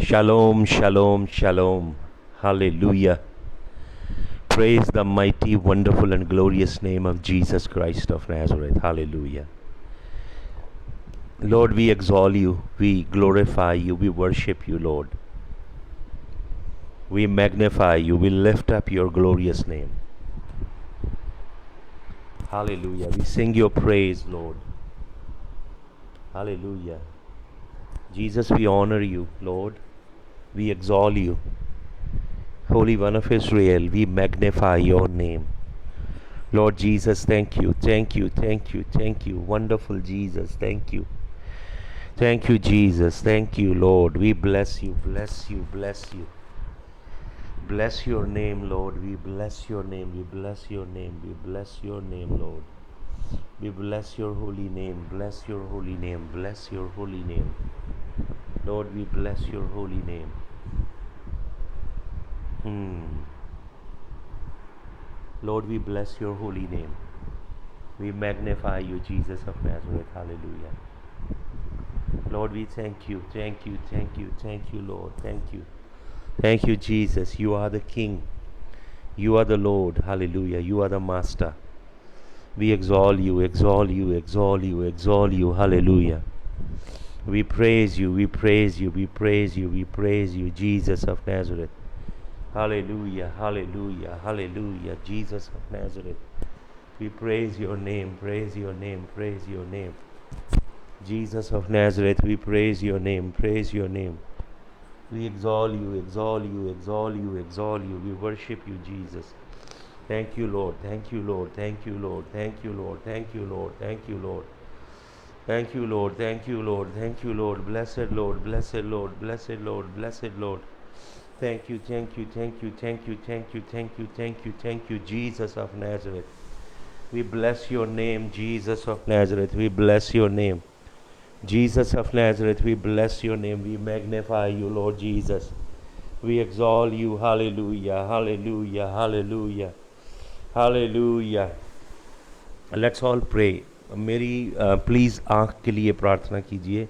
Shalom, shalom, shalom. Hallelujah. Praise the mighty, wonderful, and glorious name of Jesus Christ of Nazareth. Hallelujah. Lord, we exalt you, we glorify you, we worship you, Lord. We magnify you, we lift up your glorious name. Hallelujah. We sing your praise, Lord. Hallelujah. Jesus, we honor you, Lord. We exalt you. Holy One of Israel, we magnify your name. Lord Jesus, thank you, thank you, thank you, thank you. Wonderful Jesus, thank you. Thank you, Jesus. Thank you, Lord. We bless you, bless you, bless you. Bless your name, Lord. We bless your name, we bless your name, we bless your name, Lord. We bless your holy name, bless your holy name, bless your holy name. Lord, we bless your holy name. Lord, we bless your holy name. We magnify you, Jesus of Nazareth. Hallelujah. Lord, we thank you, thank you, thank you, thank you, Lord. Thank you. Thank you, Jesus. You are the King. You are the Lord. Hallelujah. You are the Master. We exalt you, exalt you, exalt you, exalt you. Hallelujah. We praise you, we praise you, we praise you, we praise you, Jesus of Nazareth. Hallelujah, hallelujah, hallelujah, Jesus of Nazareth. We praise your name, praise your name, praise your name. Jesus of Nazareth, we praise your name, praise your name. We exalt you, exalt you, exalt you, exalt you. We worship you, Jesus. Thank you, Lord. Thank you, Lord. Thank you, Lord. Thank you, Lord. Thank you, Lord. Thank you, Lord. Thank you, Lord. Thank you, Lord. Thank you, Lord. Blessed Lord. Blessed Lord. Blessed Lord. Blessed Lord. Thank you, thank you, thank you, thank you, thank you, thank you, thank you, thank you, Jesus of Nazareth. We bless your name, Jesus of Nazareth. We bless your name. Jesus of Nazareth, we bless your name. We magnify you, Lord Jesus. We exalt you. Hallelujah, hallelujah, hallelujah, hallelujah. Let's all pray. मेरी please आँख के लिए प्रार्थना कीजिए.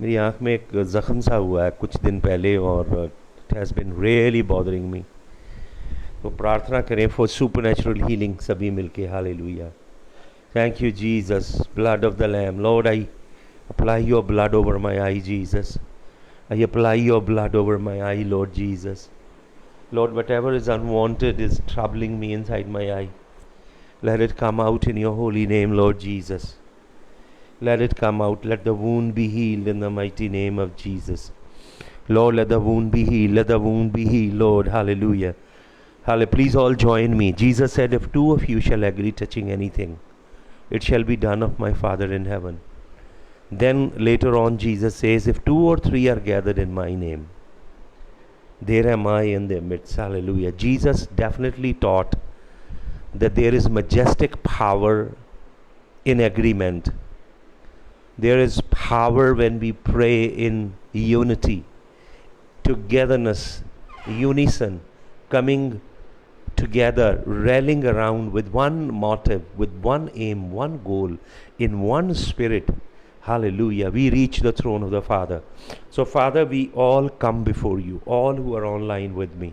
मेरी आँख में एक ज़ख़म सा हुआ है कुछ दिन पहले और it has been really bothering me. तो प्रार्थना करें फॉर सुपरनैचुरल हीलिंग सभी मिलके. Hallelujah. Thank you Jesus. Blood of the lamb. Lord, I apply your blood over my eye, Jesus. I apply your blood over my eye, Lord Jesus. Lord, whatever is unwanted is troubling me inside my eye. Let it come out in your holy name, Lord Jesus. Let it come out. Let the wound be healed in the mighty name of Jesus. Lord, let the wound be healed. Let the wound be healed, Lord. Hallelujah. Hallelujah. Please all join me. Jesus said, if two of you shall agree touching anything, it shall be done of my Father in heaven. Then later on Jesus says, if two or three are gathered in my name, there am I in their midst. Hallelujah. Jesus definitely taught that there is majestic power in agreement. There is power when we pray in unity, togetherness, unison, coming together, rallying around with one motive, with one aim, one goal, in one spirit. Hallelujah. We reach the throne of the Father. So Father, we all come before you, all who are online with me.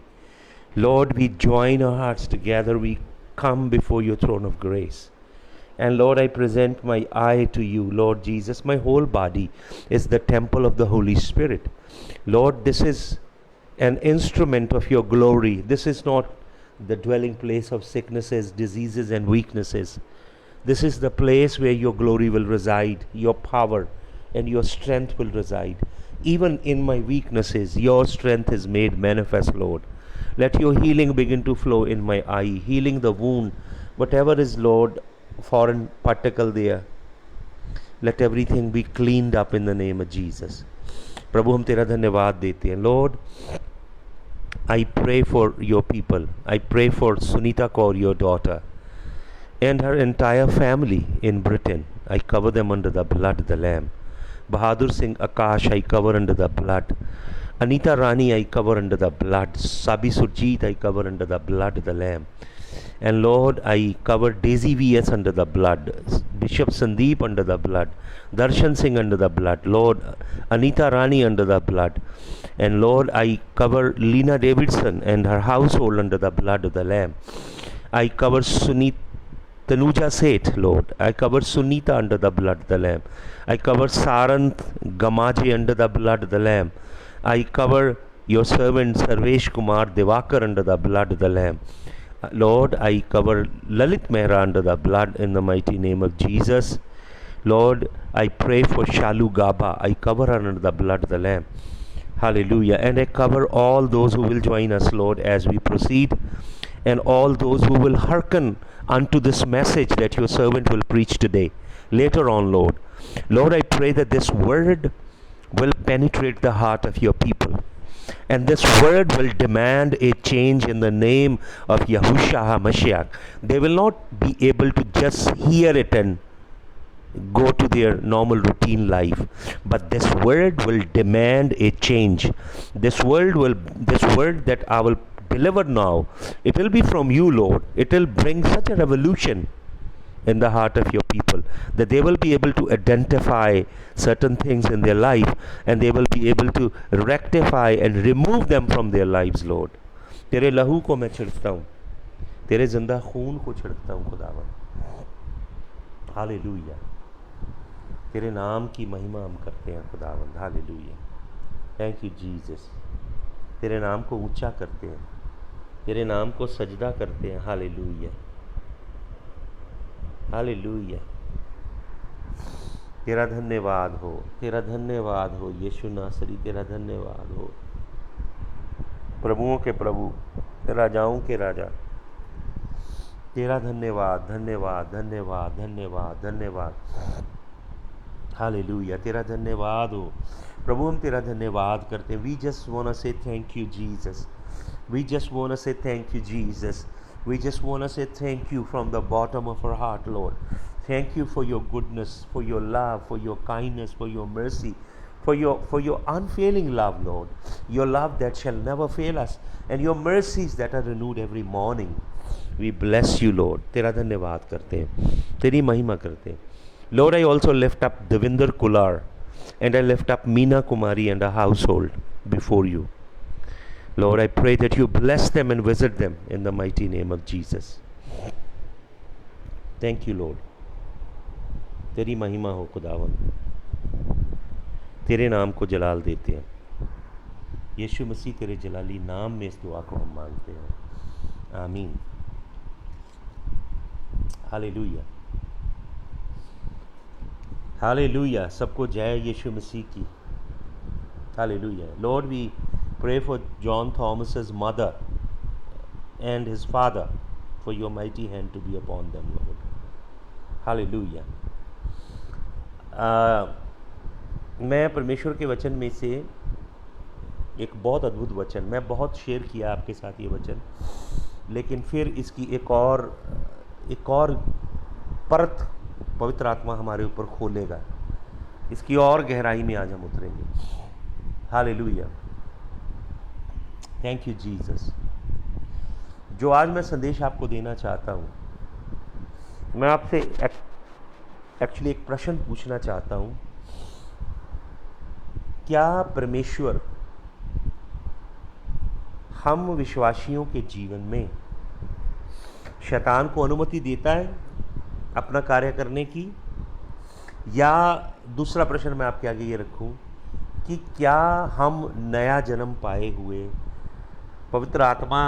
Lord, we join our hearts together. We come before your throne of grace. And Lord, I present my eye to you, Lord Jesus. My whole body is the temple of the Holy Spirit. Lord, this is an instrument of your glory. This is not the dwelling place of sicknesses, diseases, and weaknesses. This is the place where your glory will reside, your power and your strength will reside. Even in my weaknesses, your strength is made manifest, Lord. Let your healing begin to flow in my eye, healing the wound, whatever is, Lord, foreign particle there. Let everything be cleaned up in the name of Jesus. प्रभु हम तेरा धन्यवाद देते हैं. Lord, I pray for your people. I pray for Sunita Kaur, your daughter, and her entire family in Britain. I cover them under the blood of the Lamb. Bahadur Singh Akash, I cover under the blood. Anita Rani, I cover under the blood. Sabi Surjeet, I cover under the blood of the Lamb. And Lord, I cover Daisy V.S. under the blood, Bishop Sandeep under the blood, Darshan Singh under the blood, Lord, Anita Rani under the blood. And Lord, I cover Lena Davidson and her household under the blood of the Lamb. I cover Tanuja Seth, Lord. I cover Sunita under the blood of the Lamb. I cover Saranth Gamaje under the blood of the Lamb. I cover your servant Sarvesh Kumar Devakar under the blood of the Lamb. Lord, I cover Lalit Mehra under the blood in the mighty name of Jesus. Lord, I pray for Shalu Gaba. I cover her under the blood of the Lamb. Hallelujah. And I cover all those who will join us, Lord, as we proceed, and all those who will hearken unto this message that your servant will preach today, later on, Lord. Lord, I pray that this word will penetrate the heart of your people. And this word will demand a change in the name of Yahushua HaMashiach. They will not be able to just hear it and go to their normal routine life, but this word will demand a change. This word that I will deliver now, it will be from you, Lord. It will bring such a revolution in the heart of your people that they will be able to identify certain things in their life, and they will be able to rectify and remove them from their lives, Lord. तेरे लहू को मैं छिड़कता हूँ, तेरे जिंदा खून को छिड़कता हूँ खुदावन. हालेलुया. तेरे नाम की महिमा हम करते हैं खुदावन. हालेलुया. Thank you Jesus. तेरे नाम को ऊंचा करते हैं, तेरे नाम को सजदा करते हैं. हालेलुया. हालेलुया. तेरा धन्यवाद हो, तेरा धन्यवाद हो यीशु नासरी. तेरा धन्यवाद हो, प्रभुओं के प्रभु, राजाओं के राजा. तेरा धन्यवाद, धन्यवाद, धन्यवाद, धन्यवाद, धन्यवाद. हालेलुया. तेरा धन्यवाद हो प्रभु. हम तेरा धन्यवाद करते हैं. वी जस्ट वांट टू से thank you Jesus. We just want to say thank you, Jesus. We just want to say thank you from the bottom of our heart, Lord. Thank you for your goodness, for your love, for your kindness, for your mercy, for your unfailing love, Lord. Your love that shall never fail us, and your mercies that are renewed every morning. We bless you, Lord. तेरा धन्यवाद करते हैं, तेरी महिमा करते हैं. Lord, I also lift up Devinder Kular, and I lift up Meena Kumari and her household before you. Lord, I pray that you bless them and visit them in the mighty name of Jesus. Thank you, Lord. तेरी महिमा हो खुदावन. तेरे नाम को जलाल देते हैं. यीशु मसीह तेरे जलाली नाम में इस दुआ को हम मांगते हैं. आमीन. हालेलुया. हालेलुया. सबको जय यीशु मसीह की. Hallelujah. Lord, we pray for John Thomas's mother and his father, for your mighty hand to be upon them, Lord. Hallelujah. मैं परमेश्वर के वचन में से एक बहुत अद्भुत वचन, मैं बहुत शेयर किया आपके साथ ये वचन, लेकिन फिर इसकी एक और परत पवित्र आत्मा हमारे ऊपर खोलेगा. इसकी और गहराई में आज हम उतरेंगे. हालेलुया. Thank you Jesus. जो आज मैं संदेश आपको देना चाहता हूँ, मैं आपसे एक्चुअली एक प्रश्न पूछना चाहता हूँ. क्या परमेश्वर हम विश्वासियों के जीवन में शैतान को अनुमति देता है अपना कार्य करने की? या दूसरा प्रश्न मैं आपके आगे ये रखूँ कि क्या हम नया जन्म पाए हुए, पवित्र आत्मा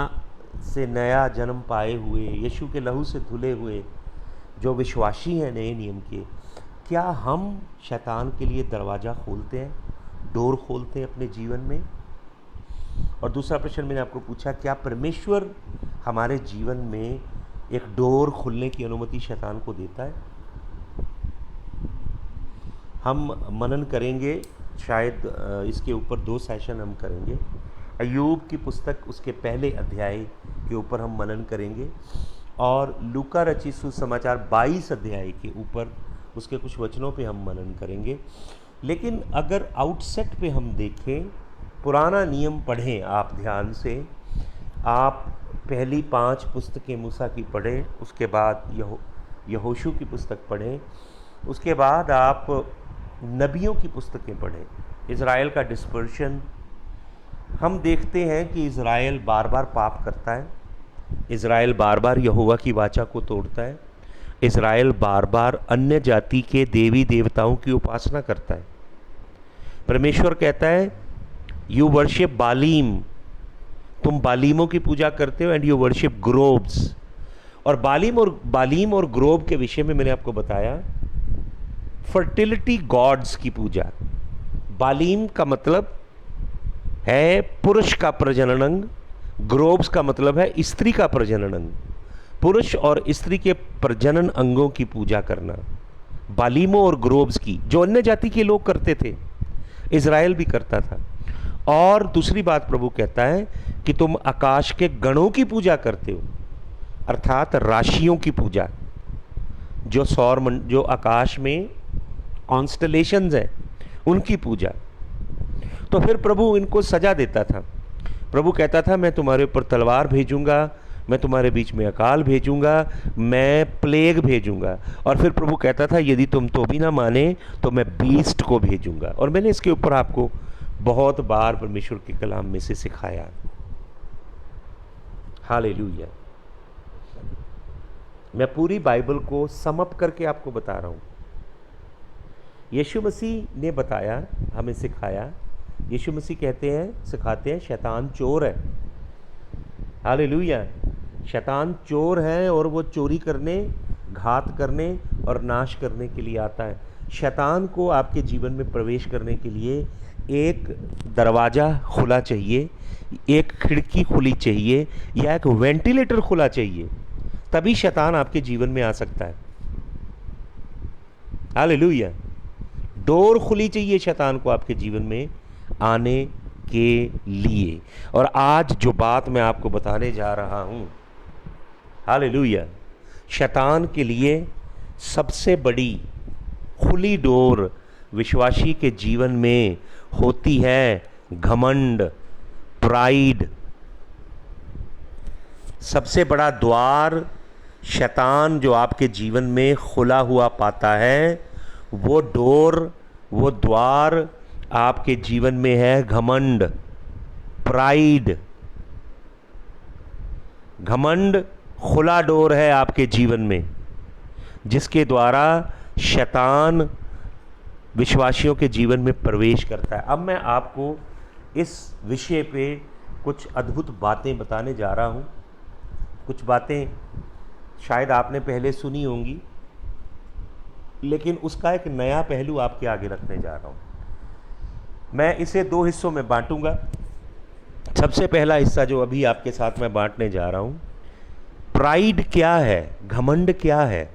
से नया जन्म पाए हुए, यीशु के लहू से धुले हुए जो विश्वासी हैं नए नियम के, क्या हम शैतान के लिए दरवाज़ा खोलते हैं, डोर खोलते हैं अपने जीवन में? और दूसरा प्रश्न मैंने आपको पूछा, क्या परमेश्वर हमारे जीवन में एक डोर खुलने की अनुमति शैतान को देता है? हम मनन करेंगे, शायद इसके ऊपर 2 सेशन हम करेंगे. अय्यूब की पुस्तक उसके पहले अध्याय के ऊपर हम मनन करेंगे, और लूका रचित सुसमाचार 22 अध्याय के ऊपर उसके कुछ वचनों पे हम मनन करेंगे. लेकिन अगर आउटसेट पे हम देखें, पुराना नियम पढ़ें आप ध्यान से, आप पहली 5 पुस्तकें मूसा की पढ़ें, उसके बाद यहोशू की पुस्तक पढ़ें, उसके बाद आप नबियों की पुस्तकें पढ़ें। इज़राइल का डिस्पर्शन, हम देखते हैं कि इज़राइल बार बार पाप करता है, इज़राइल बार बार यहोवा की वाचा को तोड़ता है, इज़राइल बार बार अन्य जाति के देवी देवताओं की उपासना करता है। परमेश्वर कहता है यू वर्शिप बालीम, तुम बालीमों की पूजा करते हो, एंड यू वर्शिप ग्रोव्स। और बालीम और ग्रोव के विषय में मैंने आपको बताया, फर्टिलिटी गॉड्स की पूजा। बालीम का मतलब है पुरुष का प्रजनन अंग, ग्रोव्स का मतलब है स्त्री का प्रजनन अंग। पुरुष और स्त्री के प्रजनन अंगों की पूजा करना, बालीमों और ग्रोव्स की, जो अन्य जाति के लोग करते थे, इज़राइल भी करता था। और दूसरी बात प्रभु कहता है कि तुम आकाश के गणों की पूजा करते हो, अर्थात राशियों की पूजा, जो आकाश में कॉन्स्टलेशंस हैं उनकी पूजा। तो फिर प्रभु इनको सजा देता था। प्रभु कहता था मैं तुम्हारे ऊपर तलवार भेजूंगा, मैं तुम्हारे बीच में अकाल भेजूंगा, मैं प्लेग भेजूंगा। और फिर प्रभु कहता था यदि तुम तो भी ना माने तो मैं बीस्ट को भेजूंगा। और मैंने इसके ऊपर आपको बहुत बार परमेश्वर के कलाम में से सिखाया। हालेलुया। मैं पूरी बाइबल को समअप करके आपको बता रहा हूं। यीशु मसीह ने बताया, हमें सिखाया। यीशु मसीह कहते हैं, सिखाते हैं, शैतान चोर है। हालेलुया। शैतान चोर है और वो चोरी करने, घात करने और नाश करने के लिए आता है। शैतान को आपके जीवन में प्रवेश करने के लिए एक दरवाज़ा खुला चाहिए, एक खिड़की खुली चाहिए, या एक वेंटिलेटर खुला चाहिए, तभी शैतान आपके जीवन में आ सकता है। हालेलुया। डोर खुली चाहिए शैतान को आपके जीवन में आने के लिए। और आज जो बात मैं आपको बताने जा रहा हूं, हालेलुया, शैतान के लिए सबसे बड़ी खुली डोर विश्वासी के जीवन में होती है घमंड, प्राइड। सबसे बड़ा द्वार शैतान जो आपके जीवन में खुला हुआ पाता है, वो डोर, वो द्वार आपके जीवन में है घमंड, प्राइड। घमंड खुला डोर है आपके जीवन में, जिसके द्वारा शैतान विश्वासियों के जीवन में प्रवेश करता है। अब मैं आपको इस विषय पे कुछ अद्भुत बातें बताने जा रहा हूं। कुछ बातें शायद आपने पहले सुनी होंगी, लेकिन उसका एक नया पहलू आपके आगे रखने जा रहा हूं। मैं इसे 2 हिस्सों में बांटूंगा। सबसे पहला हिस्सा जो अभी आपके साथ मैं बांटने जा रहा हूं, प्राइड क्या है, घमंड क्या है।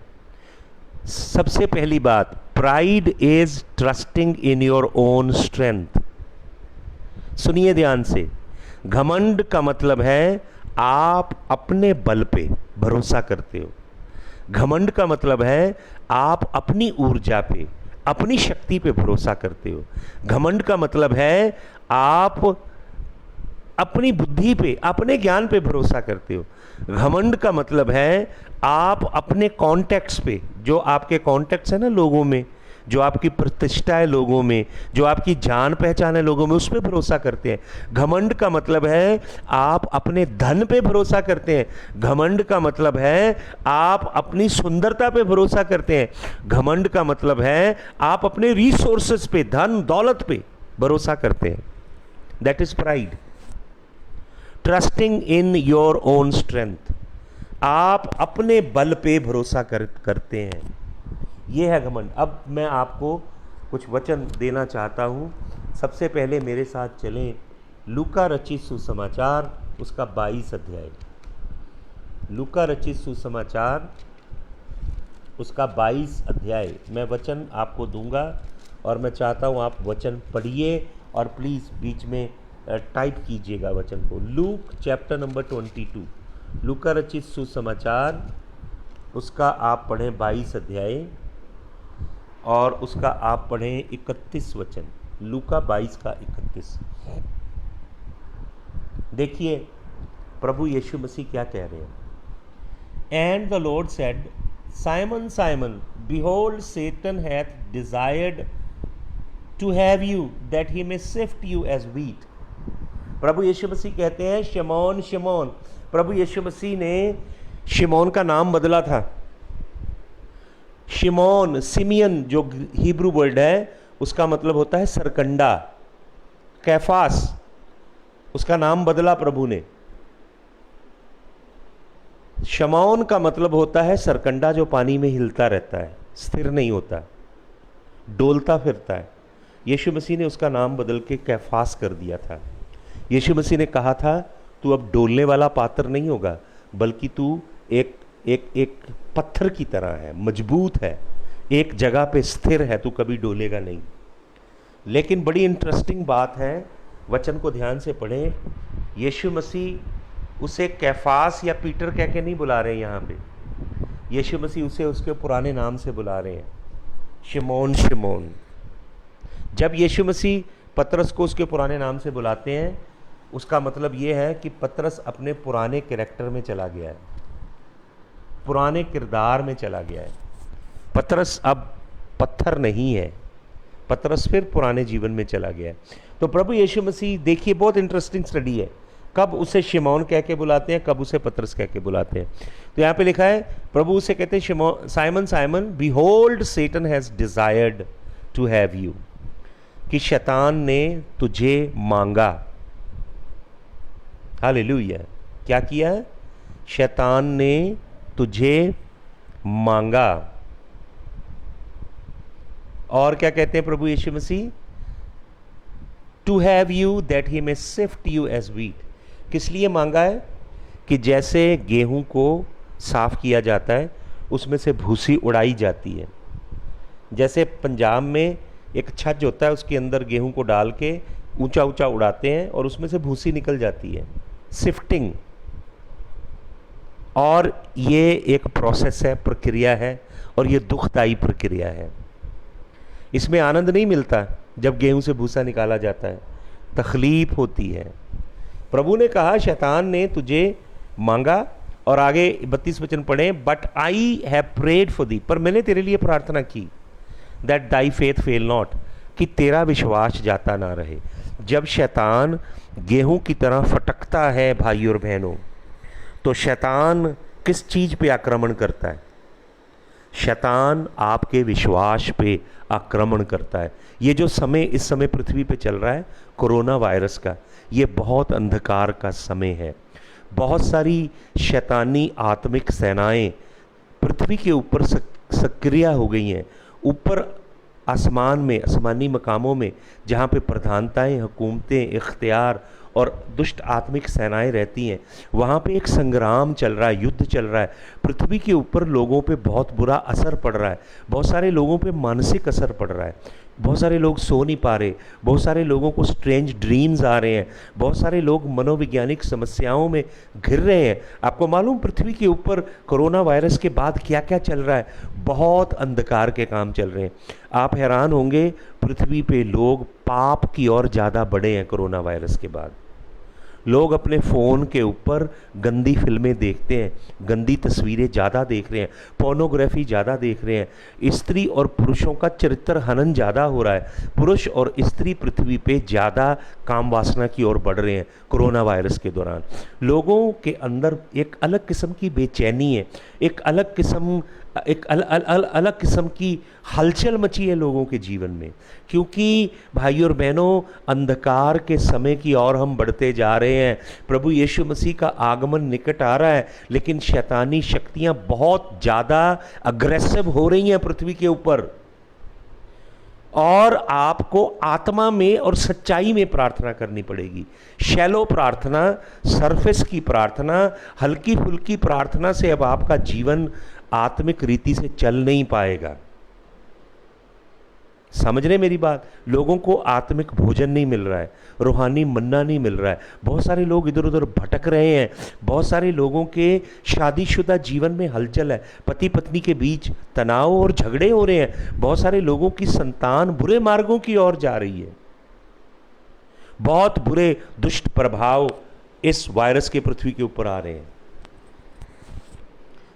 सबसे पहली बात, pride is trusting in your own strength. सुनिए ध्यान से, घमंड का मतलब है आप अपने बल पे भरोसा करते हो। घमंड का मतलब है आप अपनी ऊर्जा पे, अपनी शक्ति पे भरोसा करते हो। घमंड का मतलब है आप अपनी बुद्धि पे, अपने ज्ञान पे भरोसा करते हो। घमंड का मतलब है आप अपने कॉन्टैक्ट्स पे, जो आपके कॉन्टैक्ट्स है ना लोगों में, जो आपकी प्रतिष्ठा है लोगों में, जो आपकी जान पहचान है लोगों में, उस पर भरोसा करते हैं। घमंड का मतलब है आप अपने धन पे भरोसा करते हैं। घमंड का मतलब है आप अपनी सुंदरता पे भरोसा करते हैं। घमंड का मतलब है आप अपने रिसोर्सेस पे, धन दौलत पे भरोसा करते हैं। That is pride. Trusting in your own strength, आप अपने बल पे भरोसा करते हैं, ये है घमंड। अब मैं आपको कुछ वचन देना चाहता हूँ। सबसे पहले मेरे साथ चलें लूका रचित सुसमाचार, उसका 22 अध्याय। लूका रचित सुसमाचार, उसका 22 अध्याय। मैं वचन आपको दूंगा और मैं चाहता हूँ आप वचन पढ़िए और प्लीज़ बीच में टाइप कीजिएगा वचन को। लूक चैप्टर नंबर 22, लूका रचित सुसमाचार, उसका आप पढ़ें 22 अध्याय और उसका आप पढ़ें 31 वचन। लूका 22 का 31। देखिए, प्रभु यीशु मसीह क्या कह रहे हैं? And the Lord said, Simon Simon, behold Satan hath desired to have you that he may sift you as wheat. प्रभु यीशु मसीह कहते हैं, शमौन शमौन। प्रभु यीशु मसीह ने शिमोन का नाम बदला था। शिमोन, सिमियन जो हिब्रू वर्ड है उसका मतलब होता है सरकंडा। कैफास, उसका नाम बदला प्रभु ने। शमौन का मतलब होता है सरकंडा जो पानी में हिलता रहता है, स्थिर नहीं होता, डोलता फिरता है। यीशु मसीह ने उसका नाम बदल के कैफास कर दिया था। यीशु मसीह ने कहा था, तू अब डोलने वाला पात्र नहीं होगा, बल्कि तू एक एक एक पत्थर की तरह है, मजबूत है, एक जगह पे स्थिर है, तू कभी डोलेगा नहीं। लेकिन बड़ी इंटरेस्टिंग बात है, वचन को ध्यान से पढ़ें। यीशु मसीह उसे कैफास या पीटर कह के नहीं बुला रहे हैं यहाँ पे। यीशु मसीह उसे उसके पुराने नाम से बुला रहे हैं, शिमोन शिमोन। जब यीशु मसीह पतरस को उसके पुराने नाम से बुलाते हैं, उसका मतलब ये है कि पतरस अपने पुराने कैरेक्टर में चला गया है, पुराने किरदार में चला गया है। पतरस अब पत्थर नहीं है, पतरस फिर पुराने जीवन में चला गया है। तो प्रभु यीशु मसीह, देखिए बहुत इंटरेस्टिंग स्टडी है, कब उसे शिमौन कह के बुलाते हैं, कब उसे पतरस कह के बुलाते हैं। तो यहाँ पे लिखा है, प्रभु उसे कहते हैं, शिमौन, Simon Simon, behold Satan has desired to have you, कि शैतान ने तुझे मांगा। हालेलुया। क्या किया है? शैतान ने तुझे मांगा। और क्या कहते हैं प्रभु यीशु मसीह? To have you that he may sift you as wheat. किस लिए मांगा है? कि जैसे गेहूं को साफ किया जाता है, उसमें से भूसी उड़ाई जाती है। जैसे पंजाब में एक छज होता है, उसके अंदर गेहूं को डाल के ऊंचा ऊंचा उड़ाते हैं और उसमें से भूसी निकल जाती है, सिफ्टिंग। और ये एक प्रोसेस है, प्रक्रिया है, और ये दुखदाई प्रक्रिया है। इसमें आनंद नहीं मिलता जब गेहूं से भूसा निकाला जाता है, तकलीफ होती है। प्रभु ने कहा, शैतान ने तुझे मांगा, और आगे 32 वचन पढ़ें, but I have prayed for thee, पर मैंने तेरे लिए प्रार्थना की, that thy faith fail not, कि तेरा विश्वास जाता ना रहे। जब शैतान गेहूं की तरह फटकता है भाई और बहनों, तो शैतान किस चीज पे आक्रमण करता है? शैतान आपके विश्वास पे आक्रमण करता है। ये जो समय इस समय पृथ्वी पे चल रहा है, कोरोना वायरस का, ये बहुत अंधकार का समय है। बहुत सारी शैतानी आत्मिक सेनाएं पृथ्वी के ऊपर सक्रिय हो गई हैं। ऊपर आसमान में, आसमानी मकामों में, जहाँ पे प्रधानताएं, हुकूमतें, इख्तियार और दुष्ट आत्मिक सेनाएं रहती हैं, वहाँ पे एक संग्राम चल रहा है, युद्ध चल रहा है। पृथ्वी के ऊपर लोगों पे बहुत बुरा असर पड़ रहा है, बहुत सारे लोगों पे मानसिक असर पड़ रहा है, बहुत सारे लोग सो नहीं पा रहे, बहुत सारे लोगों को स्ट्रेंज ड्रीम्स आ रहे हैं, बहुत सारे लोग मनोवैज्ञानिक समस्याओं में घिर रहे हैं। आपको मालूम पृथ्वी के ऊपर कोरोना वायरस के बाद क्या क्या चल रहा है? बहुत अंधकार के काम चल रहे हैं। आप हैरान होंगे, पृथ्वी पे लोग पाप की ओर ज़्यादा बढ़े हैं कोरोना वायरस के बाद। लोग अपने फ़ोन के ऊपर गंदी फिल्में देखते हैं, गंदी तस्वीरें ज़्यादा देख रहे हैं, पोर्नोग्राफी ज़्यादा देख रहे हैं। स्त्री और पुरुषों का चरित्र हनन ज़्यादा हो रहा है। पुरुष और स्त्री पृथ्वी पे ज़्यादा काम वासना की ओर बढ़ रहे हैं कोरोना वायरस के दौरान। लोगों के अंदर एक अलग किस्म की बेचैनी है, एक अलग किस्म की हलचल मची है लोगों के जीवन में, क्योंकि भाई और बहनों, अंधकार के समय की ओर हम बढ़ते जा रहे हैं। प्रभु यीशु मसीह का आगमन निकट आ रहा है, लेकिन शैतानी शक्तियां बहुत ज़्यादा अग्रेसिव हो रही हैं पृथ्वी के ऊपर। और आपको आत्मा में और सच्चाई में प्रार्थना करनी पड़ेगी। शैलो प्रार्थना, सरफेस की प्रार्थना, हल्की फुल्की प्रार्थना से अब आपका जीवन आत्मिक रीति से चल नहीं पाएगा। समझ रहे मेरी बात? लोगों को आत्मिक भोजन नहीं मिल रहा है, रूहानी मन्ना नहीं मिल रहा है। बहुत सारे लोग इधर उधर भटक रहे हैं। बहुत सारे लोगों के शादीशुदा जीवन में हलचल है, पति पत्नी के बीच तनाव और झगड़े हो रहे हैं। बहुत सारे लोगों की संतान बुरे मार्गों की ओर जा रही है। बहुत बुरे दुष्ट प्रभाव इस वायरस के पृथ्वी के ऊपर आ रहे हैं।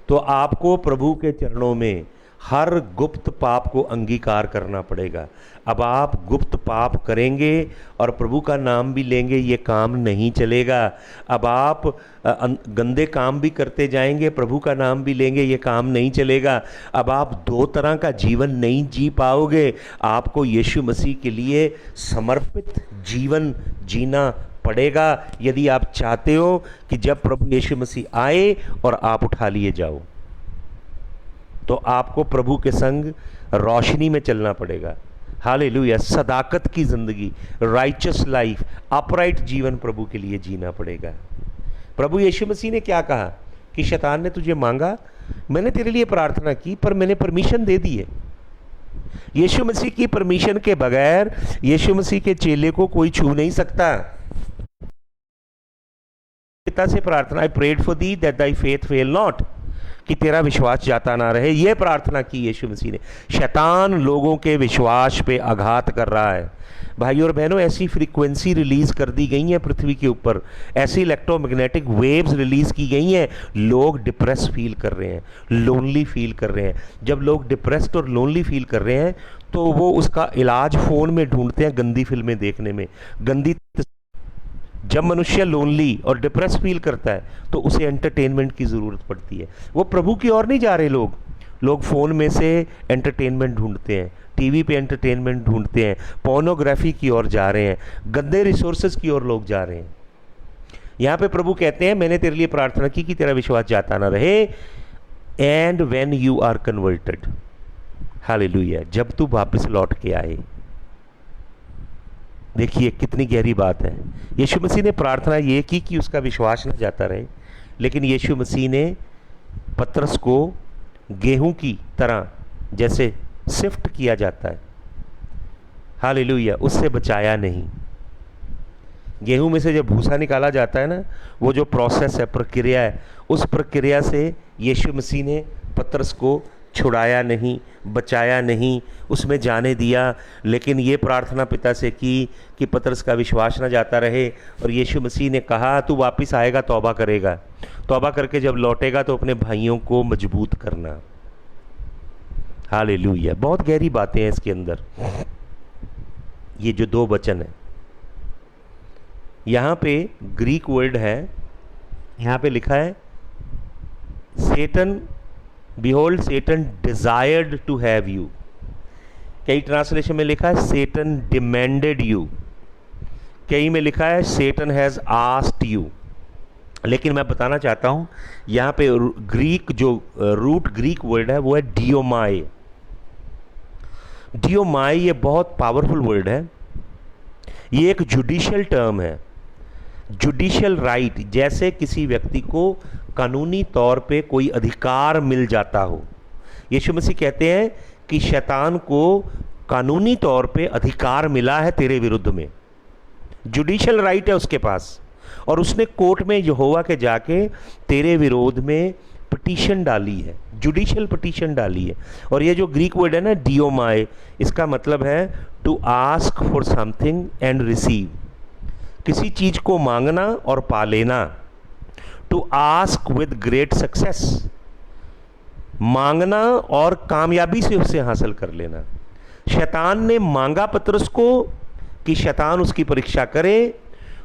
तो आपको प्रभु के चरणों में हर गुप्त पाप को अंगीकार करना पड़ेगा। अब आप गुप्त पाप करेंगे और प्रभु का नाम भी लेंगे, ये काम नहीं चलेगा। अब आप गंदे काम भी करते जाएंगे, प्रभु का नाम भी लेंगे, ये काम नहीं चलेगा। अब आप दो तरह का जीवन नहीं जी पाओगे। आपको यीशु मसीह के लिए समर्पित जीवन जीना पड़ेगा यदि आप चाहते हो कि जब प्रभु यीशु मसीह आए और आप उठा लिए जाओ। तो आपको प्रभु के संग रोशनी में चलना पड़ेगा। हालेलुया। सदाकत की जिंदगी, राइचस लाइफ, अपराइट जीवन प्रभु के लिए जीना पड़ेगा। प्रभु यीशु मसीह ने क्या कहा कि शैतान ने तुझे मांगा, मैंने तेरे लिए प्रार्थना की, पर मैंने परमिशन दे दी है। यीशु मसीह की परमिशन के बगैर यीशु मसीह के चेले को कोई छू नहीं सकता। पिता से प्रार्थना, I prayed for thee that thy faith fail not, कि तेरा विश्वास जाता ना रहे। यह प्रार्थना की यीशु मसीह ने। शैतान लोगों के विश्वास पे आघात कर रहा है। भाइयों और बहनों, ऐसी फ्रीक्वेंसी रिलीज कर दी गई है पृथ्वी के ऊपर, ऐसी इलेक्ट्रोमैग्नेटिक वेव्स रिलीज की गई हैं, लोग डिप्रेस फील कर रहे हैं, लोनली फील कर रहे हैं। जब लोग डिप्रेस्ड और लोनली फील कर रहे हैं तो वो उसका इलाज फ़ोन में ढूंढते हैं, गंदी फिल्में देखने में, गंदी। जब मनुष्य लोनली और डिप्रेस फील करता है तो उसे एंटरटेनमेंट की ज़रूरत पड़ती है। वो प्रभु की ओर नहीं जा रहे लोग फ़ोन में से एंटरटेनमेंट ढूंढते हैं, टीवी पे एंटरटेनमेंट ढूंढते हैं, पोर्नोग्राफी की ओर जा रहे हैं, गंदे रिसोर्सेज की ओर लोग जा रहे हैं। यहाँ पे प्रभु कहते हैं, मैंने तेरे लिए प्रार्थना की कि तेरा विश्वास जाता ना रहे, and when you are converted, hallelujah, जब तू वापस लौट के आए। देखिए कितनी गहरी बात है। यीशु मसीह ने प्रार्थना ये की कि उसका विश्वास न जाता रहे, लेकिन यीशु मसीह ने पतरस को गेहूं की तरह जैसे सिफ्ट किया जाता है, हालेलुया, उससे बचाया नहीं। गेहूं में से जब भूसा निकाला जाता है ना, वो जो प्रोसेस है, प्रक्रिया है, उस प्रक्रिया से यीशु मसीह ने पतरस को छुड़ाया नहीं, बचाया नहीं, उसमें जाने दिया। लेकिन ये प्रार्थना पिता से की कि पतरस का विश्वास न जाता रहे। और यीशु मसीह ने कहा, तू वापस आएगा, तौबा करेगा, तौबा करके जब लौटेगा तो अपने भाइयों को मजबूत करना। हालेलुया। बहुत गहरी बातें हैं इसके अंदर। ये जो दो वचन है, यहाँ पे ग्रीक वर्ड है, यहाँ पे लिखा है सेटन, Behold, Satan desired to have you। कई ट्रांसलेशन में लिखा है Satan demanded you, कई में लिखा है Satan has asked you। लेकिन मैं बताना चाहता हूं यहाँ पे ग्रीक जो रूट ग्रीक वर्ड है वो है डियोमाई। डियोमाई ये बहुत पावरफुल वर्ड है। ये एक जुडिशियल टर्म है, जुडिशियल राइट, जैसे किसी व्यक्ति को कानूनी तौर पे कोई अधिकार मिल जाता हो। यीशु मसीह कहते हैं कि शैतान को कानूनी तौर पे अधिकार मिला है तेरे विरुद्ध में, जुडिशियल राइट है उसके पास, और उसने कोर्ट में यहोवा के जाके तेरे विरोध में पिटीशन डाली है, जुडिशियल पिटीशन डाली है। और ये जो ग्रीक वर्ड है ना डियोमाई, इसका मतलब है to ask for something and receive, किसी चीज को मांगना और पा लेना। To ask with great success, मांगना और कामयाबी से उसे हासिल कर लेना। शैतान ने मांगा पतरस को कि शैतान उसकी परीक्षा करे,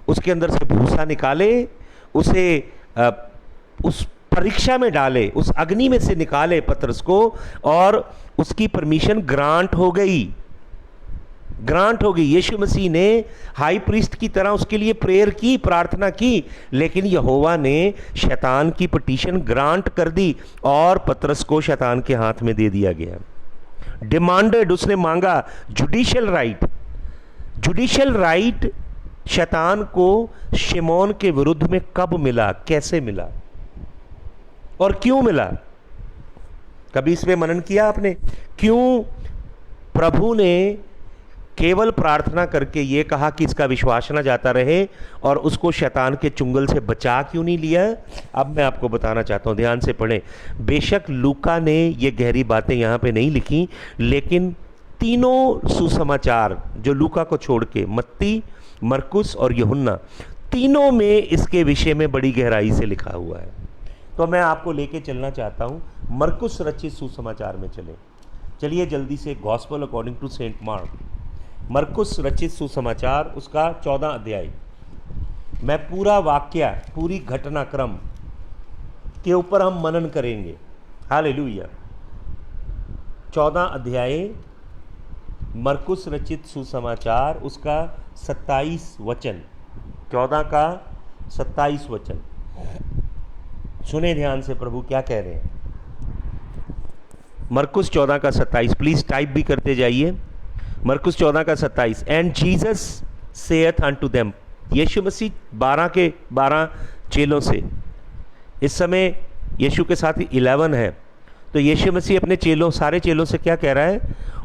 उसके अंदर से भूसा निकाले, उसे उस परीक्षा में डाले, उस अग्नि में से निकाले पतरस को, और उसकी परमिशन ग्रांट हो गई, ग्रांट हो गई। यीशु मसीह ने हाई प्रीस्ट की तरह उसके लिए प्रेयर की, प्रार्थना की, लेकिन यहोवा ने शैतान की पिटीशन ग्रांट कर दी और पतरस को शैतान के हाथ में दे दिया गया। डिमांडेड, उसने मांगा, जुडिशियल राइट। जुडिशियल राइट शैतान को शिमोन के विरुद्ध में कब मिला, कैसे मिला और क्यों मिला? कभी इस पे मनन किया आपने? क्यों प्रभु ने केवल प्रार्थना करके ये कहा कि इसका विश्वास ना जाता रहे और उसको शैतान के चुंगल से बचा क्यों नहीं लिया? अब मैं आपको बताना चाहता हूँ, ध्यान से पढ़ें। बेशक लूका ने ये गहरी बातें यहाँ पे नहीं लिखी, लेकिन तीनों सुसमाचार जो लूका को छोड़ के, मत्ती, मरकुस और यूहन्ना, तीनों में इसके विषय में बड़ी गहराई से लिखा हुआ है। तो मैं आपको लेके चलना चाहता हूँ मरकुस रचित सुसमाचार में चलिए जल्दी से। Gospel according to Saint Mark, मरकुस रचित सुसमाचार, उसका 14 अध्याय। मैं पूरा वाक्य, पूरी घटनाक्रम के ऊपर हम मनन करेंगे। हालेलुया। 14 अध्याय मरकुस रचित सुसमाचार, उसका 27 वचन, 14 का 27 वचन। सुने ध्यान से प्रभु क्या कह रहे हैं। मरकुस 14 का 27, प्लीज टाइप भी करते जाइए। मरकुस 14 का 27, एंड जीसस सेयथ अनटू देम, यीशु मसीह 12 के 12 चेलों से, इस समय यीशु के साथ 11 है, तो यीशु मसीह अपने चेलों, सारे चेलों से क्या कह रहा है?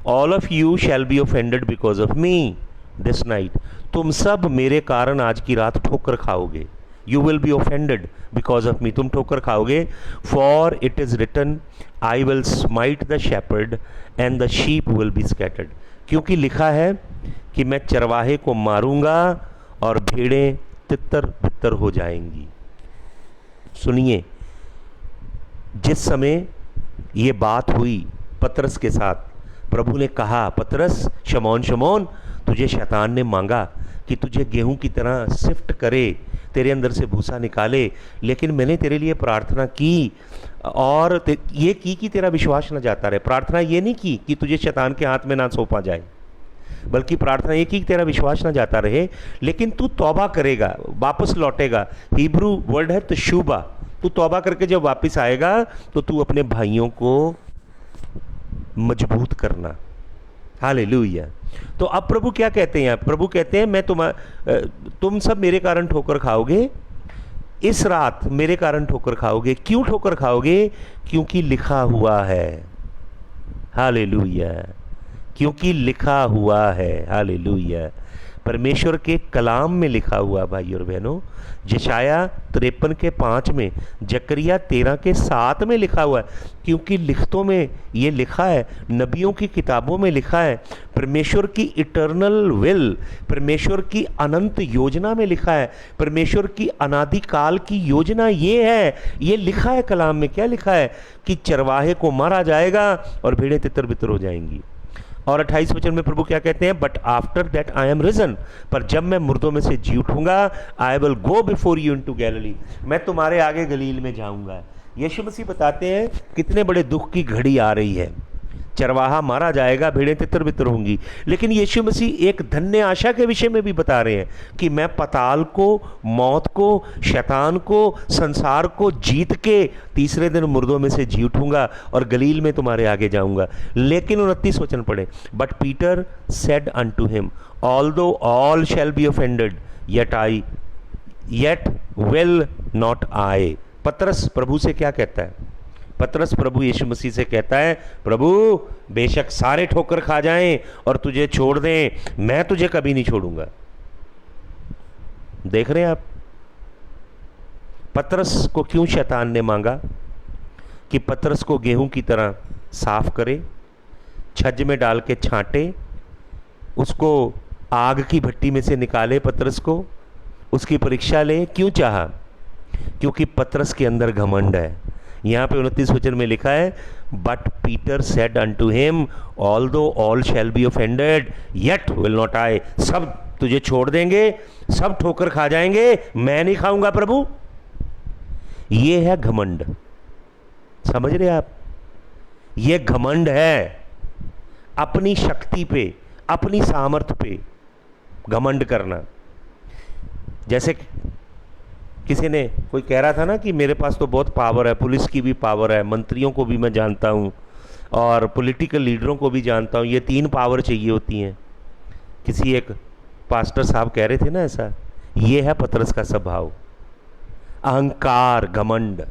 All of you shall be offended because of me this night, तुम सब मेरे कारण आज की रात ठोकर खाओगे। You will be offended because of me, तुम ठोकर खाओगे। For it is written I will smite the shepherd and the sheep will be scattered, क्योंकि लिखा है कि मैं चरवाहे को मारूंगा और भेड़ें तितर बितर हो जाएंगी। सुनिए, जिस समय ये बात हुई पतरस के साथ, प्रभु ने कहा, पतरस, शमौन शमौन, तुझे शैतान ने मांगा कि तुझे गेहूं की तरह सिफ्ट करे, तेरे अंदर से भूसा निकाले, लेकिन मैंने तेरे लिए प्रार्थना की और ये की कि तेरा विश्वास न जाता रहे। प्रार्थना ये नहीं की कि तुझे शैतान के हाथ में ना सौंपा जाए, बल्कि प्रार्थना ये की कि तेरा विश्वास ना जाता रहे, लेकिन तू तौबा करेगा, वापस लौटेगा। हिब्रू वर्ड है तशूबा। तू तौबा करके जब वापस आएगा तो तू अपने भाइयों को मजबूत करना। हालेलुया। तो अब प्रभु क्या कहते हैं? प्रभु कहते हैं मैं तुम सब मेरे कारण ठोकर खाओगे, इस रात मेरे कारण ठोकर खाओगे। क्यों ठोकर खाओगे? क्योंकि लिखा हुआ है। हालेलुया। क्योंकि लिखा हुआ है। हालेलुया। परमेश्वर के कलाम में लिखा हुआ, भाई और बहनों, यशाया 53 के 5 में, जकरिया 13 के 7 में लिखा हुआ है। क्योंकि लिखतों में ये लिखा है, नबियों की किताबों में लिखा है, परमेश्वर की इटर्नल विल, परमेश्वर की अनंत योजना में लिखा है, परमेश्वर की अनादिकाल की योजना ये है, ये लिखा है कलाम में। क्या लिखा है? कि चरवाहे को मारा जाएगा और भेड़ें तितर बितर हो जाएंगी। और 28 वचन में प्रभु क्या कहते हैं? But after that I am risen, पर जब मैं मुर्दों में से जी उठूंगा, I will go before you into Galilee, मैं तुम्हारे आगे गलील में जाऊंगा। यीशु मसीह बताते हैं कितने बड़े दुख की घड़ी आ रही है। चरवाहा मारा जाएगा, भेड़ें तितर बितर होंगी, लेकिन यीशु मसीह एक धन्य आशा के विषय में भी बता रहे हैं कि मैं पताल को, मौत को, शैतान को, संसार को जीत के तीसरे दिन मुर्दों में से जी उठूंगा और गलील में तुम्हारे आगे जाऊंगा। लेकिन 29 वचन पढ़े, but Peter said unto him, although all shall be offended yet will not I. पतरस प्रभु से क्या कहता है? पतरस प्रभु यीशु मसीह से कहता है, प्रभु बेशक सारे ठोकर खा जाएं और तुझे छोड़ दें, मैं तुझे कभी नहीं छोड़ूंगा। देख रहे हैं आप पतरस को क्यों शैतान ने मांगा? कि पतरस को गेहूं की तरह साफ करे, छज्ज में डाल के छांटे, उसको आग की भट्टी में से निकाले, पतरस को उसकी परीक्षा ले। क्यों चाहा? क्योंकि पतरस के अंदर घमंड है। यहाँ पे 29 वचन में लिखा है, but Peter said unto him, although all shall be offended yet will not I, सब तुझे छोड़ देंगे, सब ठोकर खा जाएंगे, मैं नहीं खाऊंगा प्रभु। ये है घमंड। समझ रहे आप? ये घमंड है, अपनी शक्ति पे, अपनी सामर्थ्य पे घमंड करना। जैसे किसी ने, कोई कह रहा था ना कि मेरे पास तो बहुत पावर है, पुलिस की भी पावर है, मंत्रियों को भी मैं जानता हूँ और पॉलिटिकल लीडरों को भी जानता हूँ, ये 3 पावर चाहिए होती हैं। किसी एक पास्टर साहब कह रहे थे ना ऐसा। ये है पतरस का स्वभाव, अहंकार, घमंड।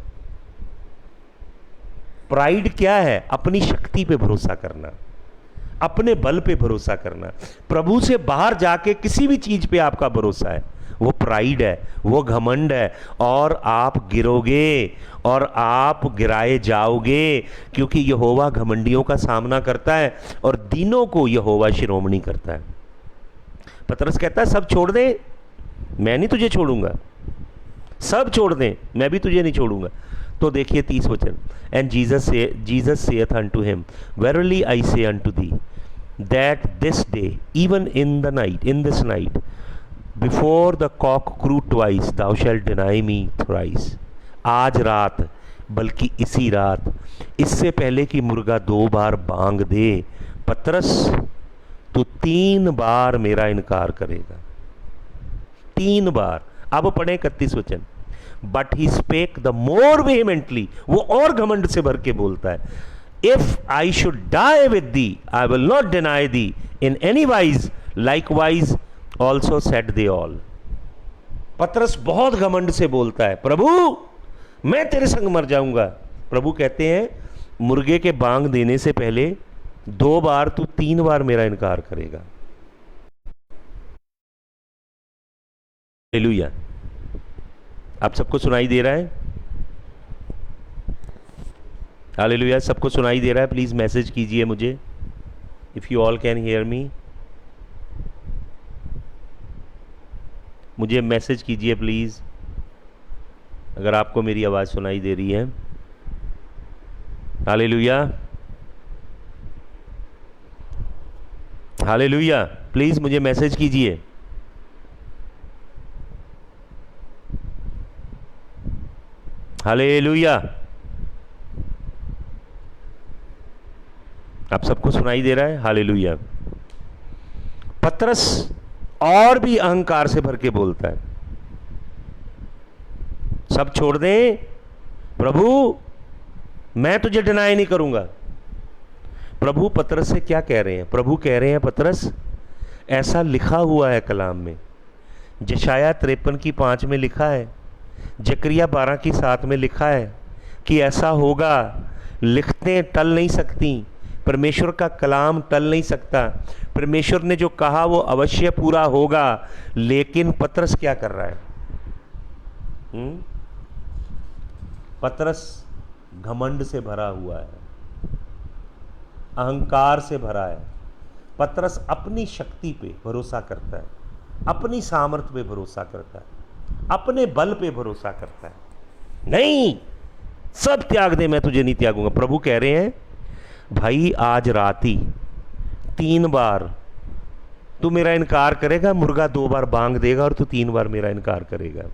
प्राइड क्या है? अपनी शक्ति पे भरोसा करना, अपने बल पे भरोसा करना। प्रभु से बाहर जाके किसी भी चीज पे आपका भरोसा है, वो प्राइड है, वो घमंड है, और आप गिरोगे और आप गिराए जाओगे, क्योंकि यहोवा घमंडियों का सामना करता है और दीनों को यहोवा शिरोमणि करता है। पतरस कहता है सब छोड़ दे, मैं नहीं तुझे छोड़ूंगा, सब छोड़ दें, मैं भी तुझे नहीं छोड़ूंगा। तो देखिए 30 वचन, and Jesus saith unto him, verily I say unto thee that this day even in this night before the cock crow twice thou shall deny me thrice. आज रात, बल्कि इसी रात, इससे पहले कि मुर्गा 2 बार बांग दे, पतरस तू 3 बार मेरा इनकार करेगा। 3 बार। अब पढ़े 31 वचन, but he spake the more vehemently, वो और घमंड से भर के बोलता है, if I should die with thee I will not deny thee in any wise, likewise also said they all. पतरस बहुत घमंड से बोलता है, प्रभु मैं तेरे संग मर जाऊंगा। प्रभु कहते हैं मुर्गे के बांग देने से पहले 2 बार तू 3 बार मेरा इनकार करेगा। हालेलुया। आप सबको सुनाई दे रहा है? हालेलुया। सबको सुनाई दे रहा है? प्लीज मैसेज कीजिए मुझे, if you all can hear me. मुझे मैसेज कीजिए प्लीज, अगर आपको मेरी आवाज सुनाई दे रही है। Hallelujah, hallelujah. प्लीज मुझे मैसेज कीजिए। हालेलुया। आप सबको सुनाई दे रहा है? हालेलुया। पतरस और भी अहंकार से भर के बोलता है, सब छोड़ दें प्रभु, मैं तुझे डिनाई नहीं करूंगा। प्रभु पतरस से क्या कह रहे हैं? प्रभु कह रहे हैं, पतरस ऐसा लिखा हुआ है कलाम में, यशाया 53 की 5 में लिखा है, जकरिया 12 की 7 में लिखा है कि ऐसा होगा। लिखतें टल नहीं सकती, परमेश्वर का कलाम टल नहीं सकता। परमेश्वर ने जो कहा वो अवश्य पूरा होगा। लेकिन पतरस क्या कर रहा है? पतरस घमंड से भरा हुआ है, अहंकार से भरा है। पतरस अपनी शक्ति पे भरोसा करता है, अपनी सामर्थ्य पे भरोसा करता है, अपने बल पे भरोसा करता है। नहीं, सब त्याग दे, मैं तुझे नहीं त्यागूंगा। प्रभु कह रहे हैं, भाई आज रात ही 3 बार तू मेरा इनकार करेगा, मुर्गा 2 बार बांग देगा और तू 3 बार मेरा इनकार करेगा।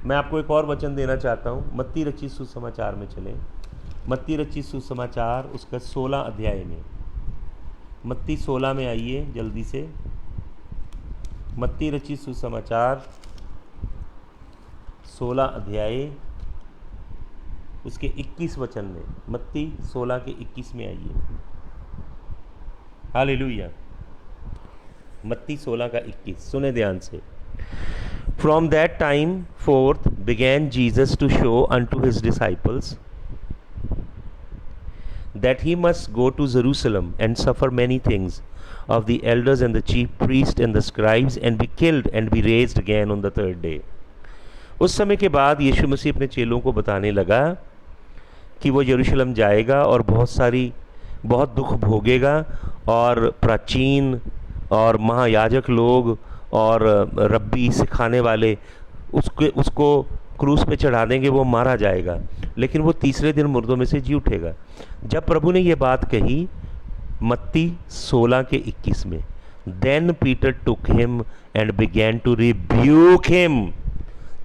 मैं आपको एक और वचन देना चाहता हूं, मत्ती रचित सुसमाचार में चलें। मत्ती रचित सुसमाचार उसका 16 अध्याय में, मत्ती 16 में आइए जल्दी से। मत्ती रचित सुसमाचार 16 अध्याय उसके 21 वचन में, मत्ती 16 के 21 में आइए। हालेलुया। मत्ती 16 का 21 सुने ध्यान से। From that time forth began Jesus to show unto his disciples that he must go to Jerusalem and suffer many things of the elders and the chief priests and the scribes and be killed and be raised again on the third day. उस समय के बाद यीशु मसीह अपने चेलों को बताने लगा कि वो यरूशलेम जाएगा और बहुत दुख भोगेगा, और प्राचीन और महायाजक लोग और रब्बी सिखाने वाले उसको क्रूस पे चढ़ा देंगे, वो मारा जाएगा, लेकिन वो तीसरे दिन मुर्दों में से जी उठेगा। जब प्रभु ने ये बात कही मत्ती 16 के 21 में, then Peter took him and began to rebuke him.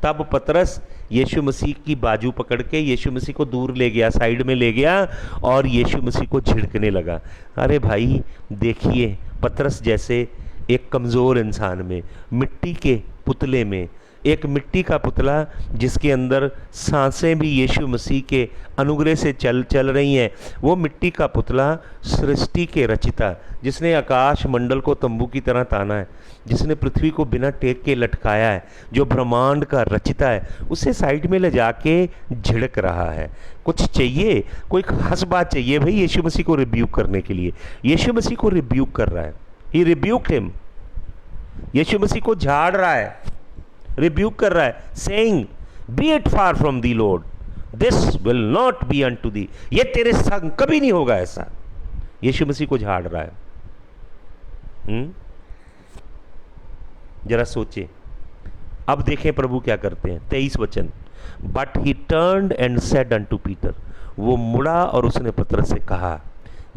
तब पतरस यीशु मसीह की बाजू पकड़ के यीशु मसीह को दूर ले गया, साइड में ले गया और यीशु मसीह को झिड़कने लगा। अरे भाई देखिए, पतरस जैसे एक कमज़ोर इंसान में, मिट्टी के पुतले में, एक मिट्टी का पुतला जिसके अंदर सांसें भी यीशु मसीह के अनुग्रह से चल रही हैं, वो मिट्टी का पुतला सृष्टि के रचिता, जिसने आकाश मंडल को तंबू की तरह ताना है, जिसने पृथ्वी को बिना टेक के लटकाया है, जो ब्रह्मांड का रचिता है, उसे साइड में ले जाके झिड़क रहा है। कुछ चाहिए, कोई खास बात चाहिए भाई यीशु मसीह को रिब्यूक करने के लिए। यीशु मसीह को रिब्यूक कर रहा है, ही रिब्यूक्ड हिम। यीशु मसीह को झाड़ रहा है, रिब्यूक कर रहा है, saying be it far from thee Lord, this will not be unto thee, ये तेरे संग कभी नहीं होगा ऐसा। यीशु मसीह को झाड़ रहा है। जरा सोचे। अब देखें प्रभु क्या करते हैं। 23 वचन, but he turned and said unto Peter, वो मुड़ा और उसने पतरस से कहा,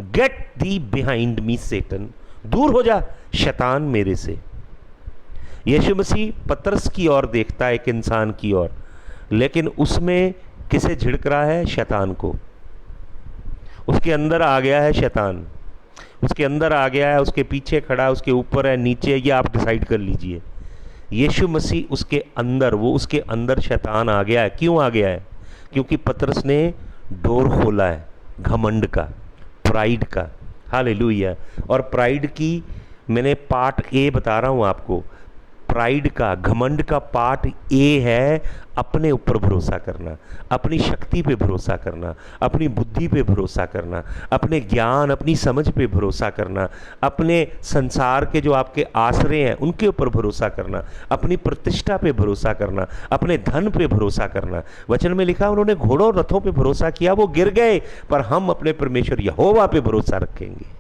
गेट दी बिहाइंड मी सेटन, दूर हो जा शैतान मेरे से। यीशु मसीह पतरस की ओर देखता है, एक इंसान की ओर, लेकिन उसमें किसे झिड़क रहा है? शैतान को। उसके अंदर आ गया है शैतान, उसके अंदर आ गया है, उसके पीछे खड़ा है, उसके ऊपर है, नीचे है, ये आप डिसाइड कर लीजिए। यीशु मसीह उसके अंदर, वो उसके अंदर शैतान आ गया है। क्यों आ गया है? क्योंकि पतरस ने डोर खोला है घमंड का, प्राइड का। हालेलुया। और प्राइड की मैंने पार्ट ए बता रहा हूँ आपको। प्राइड का, घमंड का पार्ट ए है अपने ऊपर भरोसा करना, अपनी शक्ति पे भरोसा करना, अपनी बुद्धि पे भरोसा करना, अपने ज्ञान, अपनी समझ पे भरोसा करना, अपने संसार के जो आपके आश्रय हैं उनके ऊपर भरोसा करना, अपनी प्रतिष्ठा पे भरोसा करना, अपने धन पे भरोसा करना। वचन में लिखा उन्होंने घोड़ों और रथों पे भरोसा किया, वो गिर गए, पर हम अपने परमेश्वर यहोवा पे भरोसा रखेंगे।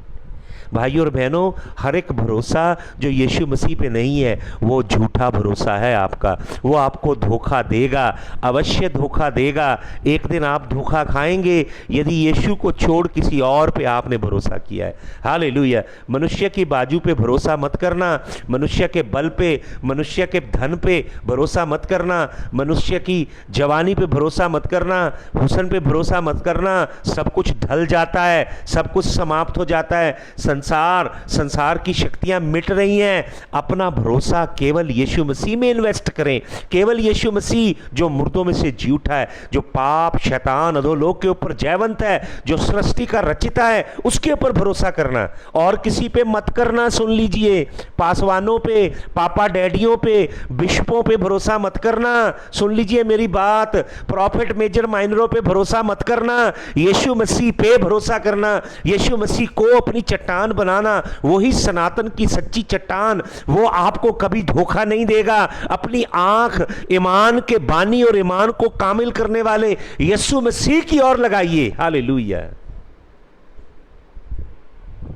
भाइयों और बहनों, हर एक भरोसा जो यीशु मसीह पे नहीं है वो झूठा भरोसा है आपका। वो आपको धोखा देगा, अवश्य धोखा देगा। एक दिन आप धोखा खाएंगे यदि यीशु को छोड़ किसी और पे आपने भरोसा किया है। हालेलुया। मनुष्य की बाजू पे भरोसा मत करना, मनुष्य के बल पे, मनुष्य के धन पे भरोसा मत करना, मनुष्य की जवानी पे भरोसा मत करना, हुस्न पे भरोसा मत करना। सब कुछ ढल जाता है, सब कुछ समाप्त हो जाता है। संसार की शक्तियां मिट रही हैं। अपना भरोसा केवल यीशु मसीह में इन्वेस्ट करें। केवल यीशु मसीह जो मुर्दों में से जी उठा है, जो पाप, शैतान, अधोलोक के ऊपर जयवंत है, जो सृष्टि का रचिता है, उसके ऊपर भरोसा करना, और किसी पे मत करना। सुन लीजिए, पासवानों पे, पापा डैडियों पे, बिशपों पे भरोसा मत करना। सुन लीजिए मेरी बात, प्रॉफिट, मेजर, माइनरों पे भरोसा मत करना। यीशु मसीह पे भरोसा करना, यीशु मसीह को अपनी चट्टान बनाना। वही सनातन की सच्ची चट्टान, वो आपको कभी धोखा नहीं देगा। अपनी आंख ईमान के बानी और ईमान को कामिल करने वाले यीशु मसीह की ओर लगाइए। हालेलुया।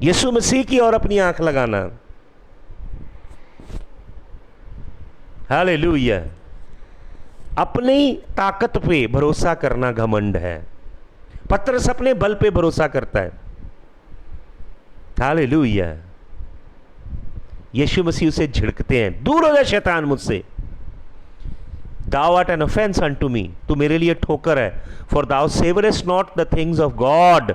यीशु मसीह की ओर अपनी आंख लगाना। हालेलुया। अपनी ताकत पे भरोसा करना घमंड है। पतरस अपने बल पे भरोसा करता है। हालेलुया। यीशु मसीह उसे झिड़कते हैं, दूर हो जा शैतान मुझसे। Thou art an offense unto me, तू मेरे लिए ठोकर है। For thou savorest not the things of God,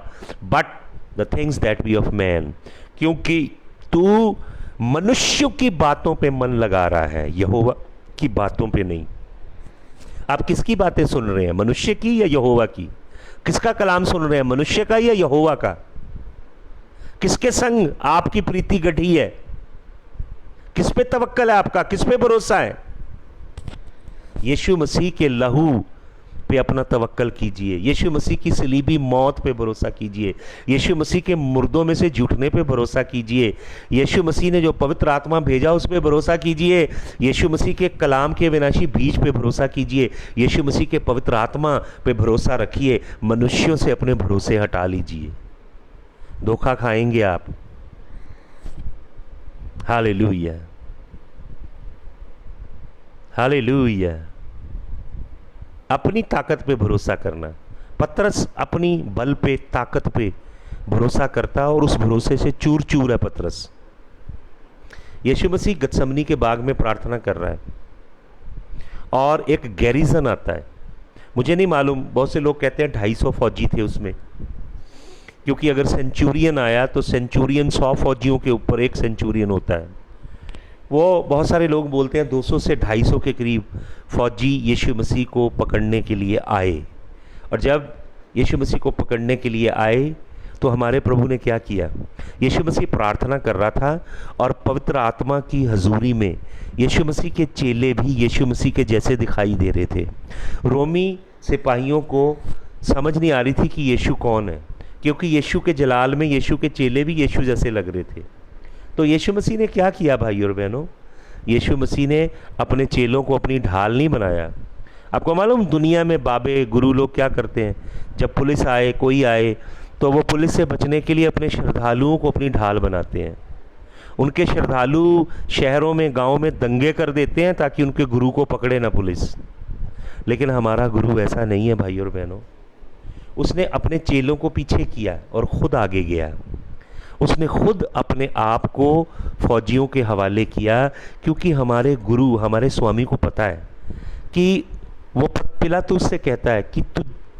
but the things that be of man, क्योंकि तू मनुष्यों की बातों पे मन लगा रहा है, यहोवा की बातों पे नहीं। आप किसकी बातें सुन रहे हैं? मनुष्य की या यहोवा की? किसका कलाम सुन रहे हैं? मनुष्य का या यहोवा का? किसके संग आपकी प्रीति गढ़ी है? किस पे तवक्कल है आपका? किस पे भरोसा है? यीशु मसीह के लहू पे अपना तवक्कल कीजिए। यीशु मसीह की सलीबी मौत पे भरोसा कीजिए। यीशु मसीह के मुर्दों में से जुटने पे भरोसा कीजिए। यीशु मसीह ने जो पवित्र आत्मा भेजा उस पे भरोसा कीजिए। यीशु मसीह के कलाम के विनाशी बीज पे भरोसा कीजिए। यीशु मसीह के पवित्र आत्मा पे भरोसा रखिए। मनुष्यों से अपने भरोसे हटा लीजिए, धोखा खाएंगे आप। Hallelujah, hallelujah. अपनी ताकत पे भरोसा करना। पतरस अपनी बल पे, ताकत पे भरोसा करता और उस भरोसे से चूर चूर है पतरस। यीशु मसीह गतसमनी के बाग में प्रार्थना कर रहा है और एक गैरिजन आता है। मुझे नहीं मालूम, बहुत से लोग कहते हैं 250 फौजी थे उसमें, क्योंकि अगर सेंचुरियन आया तो सेंचुरियन 100 फौजियों के ऊपर एक सेंचुरियन होता है। वो बहुत सारे लोग बोलते हैं 200 से 250 के करीब फौजी यीशु मसीह को पकड़ने के लिए आए। और जब यीशु मसीह को पकड़ने के लिए आए तो हमारे प्रभु ने क्या किया? यीशु मसीह प्रार्थना कर रहा था और पवित्र आत्मा की हजूरी में यीशु मसीह के चेले भी यीशु मसीह के जैसे दिखाई दे रहे थे। रोमी सिपाहियों को समझ नहीं आ रही थी कि यीशु कौन है, क्योंकि यीशु के जलाल में यीशु के चेले भी यीशु जैसे लग रहे थे। तो यीशु मसीह ने क्या किया भाई और बहनों? यीशु मसीह ने अपने चेलों को अपनी ढाल नहीं बनाया। आपको मालूम दुनिया में बाबे गुरु लोग क्या करते हैं? जब पुलिस आए, कोई आए, तो वो पुलिस से बचने के लिए अपने श्रद्धालुओं को अपनी ढाल बनाते हैं। उनके श्रद्धालु शहरों में, गांव में दंगे कर देते हैं ताकि उनके गुरु को पकड़े ना पुलिस। लेकिन हमारा गुरु ऐसा नहीं है भाई और बहनों। उसने अपने चेलों को पीछे किया और खुद आगे गया। उसने खुद अपने आप को फौजियों के हवाले किया, क्योंकि हमारे गुरु, हमारे स्वामी को पता है कि वो पिलातुस से कहता है कि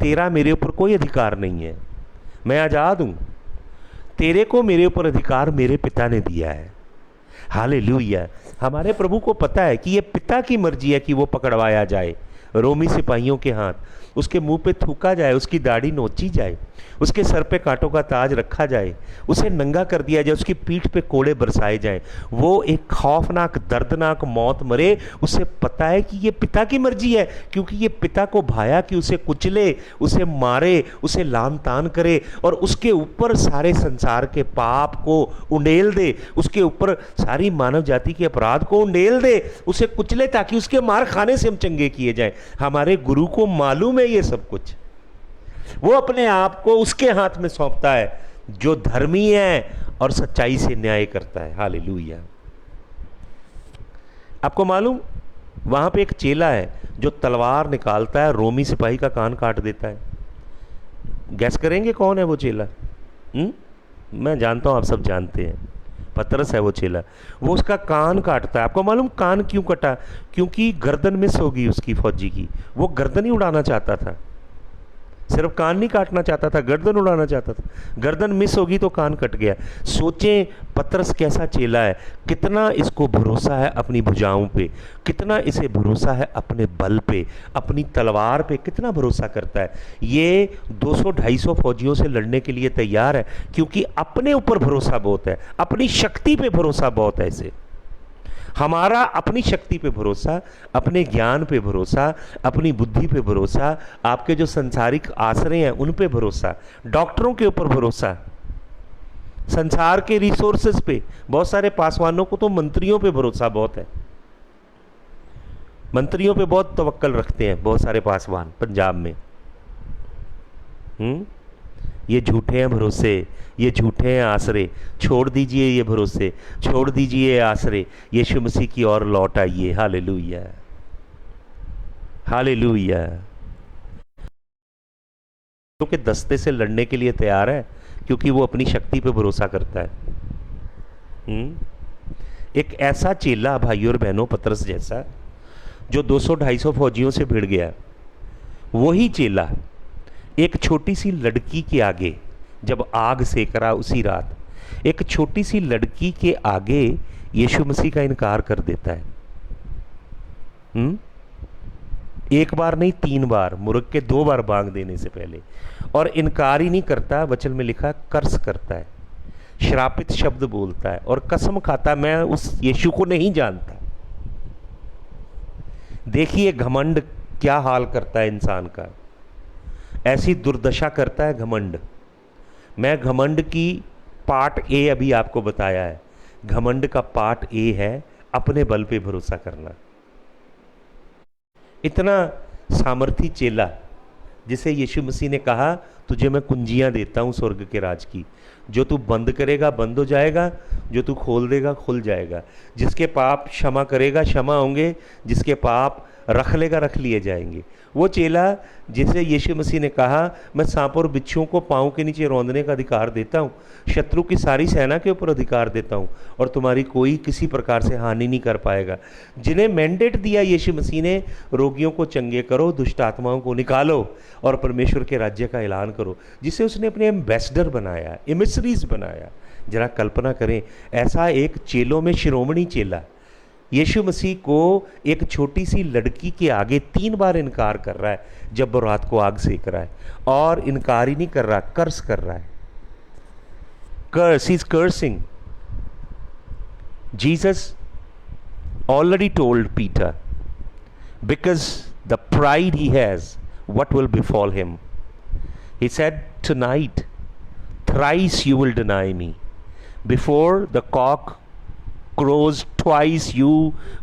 तेरा मेरे ऊपर कोई अधिकार नहीं है, मैं आज़ाद हूँ, तेरे को मेरे ऊपर अधिकार मेरे पिता ने दिया है। हालेलुया। हमारे प्रभु को पता है कि ये पिता की मर्जी है कि वो पकड़वाया जाए रोमी सिपाहियों के हाथ, उसके मुंह पे थूका जाए, उसकी दाढ़ी नोची जाए, उसके सर पे कांटों का ताज रखा जाए, उसे नंगा कर दिया जाए, उसकी पीठ पे कोड़े बरसाए जाए, वो एक खौफनाक दर्दनाक मौत मरे। उसे पता है कि ये पिता की मर्जी है, क्योंकि ये पिता को भाया कि उसे कुचले, उसे मारे, उसे लान तान करे और उसके ऊपर सारे संसार के पाप को उंडेल दे, उसके ऊपर सारी मानव जाति के अपराध को उंडेल दे, उसे कुचले ताकि उसके मार खाने से हम चंगे किए जाएं। हमारे गुरु को मालूम है ये सब कुछ। वो अपने आप को उसके हाथ में सौंपता है जो धर्मी है और सच्चाई से न्याय करता है। हालेलुया। आपको मालूम, वहां पे एक चेला है जो तलवार निकालता है, रोमी सिपाही का कान काट देता है। गैस करेंगे कौन है वो चेला? मैं जानता हूं, आप सब जानते हैं, पतरस है वो चेला। वो उसका कान काटता है। आपको मालूम कान क्यों कटा? क्योंकि गर्दन मिस होगी उसकी फौजी की। वो गर्दन ही उड़ाना चाहता था, सिर्फ कान नहीं काटना चाहता था, गर्दन उड़ाना चाहता था। गर्दन मिस होगी तो कान कट गया। सोचें पतरस कैसा चेला है, कितना इसको भरोसा है अपनी भुजाओं पे, कितना इसे भरोसा है अपने बल पे, अपनी तलवार पे कितना भरोसा करता है। ये 200-250 फौजियों से लड़ने के लिए तैयार है, क्योंकि अपने ऊपर भरोसा बहुत है, अपनी शक्ति पे भरोसा बहुत है इसे। हमारा अपनी शक्ति पे भरोसा, अपने ज्ञान पे भरोसा, अपनी बुद्धि पे भरोसा, आपके जो संसारिक आश्रय हैं उन पे भरोसा, डॉक्टरों के ऊपर भरोसा, संसार के रिसोर्सेज पे। बहुत सारे पासवानों को तो मंत्रियों पे भरोसा बहुत है, मंत्रियों पे बहुत तवक्कल रखते हैं बहुत सारे पासवान पंजाब में। ये झूठे हैं भरोसे, ये झूठे हैं आसरे। छोड़ दीजिए ये भरोसे, छोड़ दीजिए ये आसरे, यीशु मसीह की ओर लौट आइए। Hallelujah, hallelujah. के दस्ते से लड़ने के लिए तैयार है, क्योंकि वो अपनी शक्ति पे भरोसा करता है। एक ऐसा चेला भाई और बहनों, पतरस जैसा, जो 200-250 फौजियों से भिड़ गया, वही चेला एक छोटी सी लड़की के आगे, जब आग सेक रहा उसी रात, एक छोटी सी लड़की के आगे यीशु मसीह का इनकार कर देता है। एक बार नहीं 3 बार, मुर्ग के 2 बार बांग देने से पहले। और इनकार ही नहीं करता, वचन में लिखा कर्स करता है, श्रापित शब्द बोलता है और कसम खाता, मैं उस यीशु को नहीं जानता। देखिए घमंड क्या हाल करता है इंसान का, ऐसी दुर्दशा करता है घमंड। मैं घमंड की पार्ट ए अभी आपको बताया है। घमंड का पार्ट ए है अपने बल पे भरोसा करना। इतना सामर्थी चेला जिसे यीशु मसीह ने कहा, तुझे मैं कुंजियां देता हूं स्वर्ग के राज की, जो तू बंद करेगा बंद हो जाएगा, जो तू खोल देगा खुल जाएगा। जिसके पाप क्षमा करेगा क्षमा होंगे, जिसके पाप रख लेगा रख लिए जाएंगे। वो चेला जिसे यीशु मसीह ने कहा, मैं सांप और बिच्छुओं को पाँव के नीचे रौंदने का अधिकार देता हूँ, शत्रु की सारी सेना के ऊपर अधिकार देता हूँ, और तुम्हारी कोई किसी प्रकार से हानि नहीं कर पाएगा। जिन्हें मैंडेट दिया यीशु मसीह ने, रोगियों को चंगे करो, दुष्ट आत्माओं को निकालो और परमेश्वर के राज्य का ऐलान करो, जिसे उसने अपने एम्बेसडर बनाया, एमिसरीज बनाया। जरा कल्पना करें, ऐसा एक चेलों में शिरोमणि चेला यीशु मसीह को एक छोटी सी लड़की के आगे 3 बार इनकार कर रहा है, जब वो रात को आग सेक रहा है। और इनकार ही नहीं कर रहा, कर्स कर रहा है। Curse, he is cursing. Jesus already told Peter, because the pride he has, what will befall him. He said, tonight thrice you will deny me. Before the cock crows twice you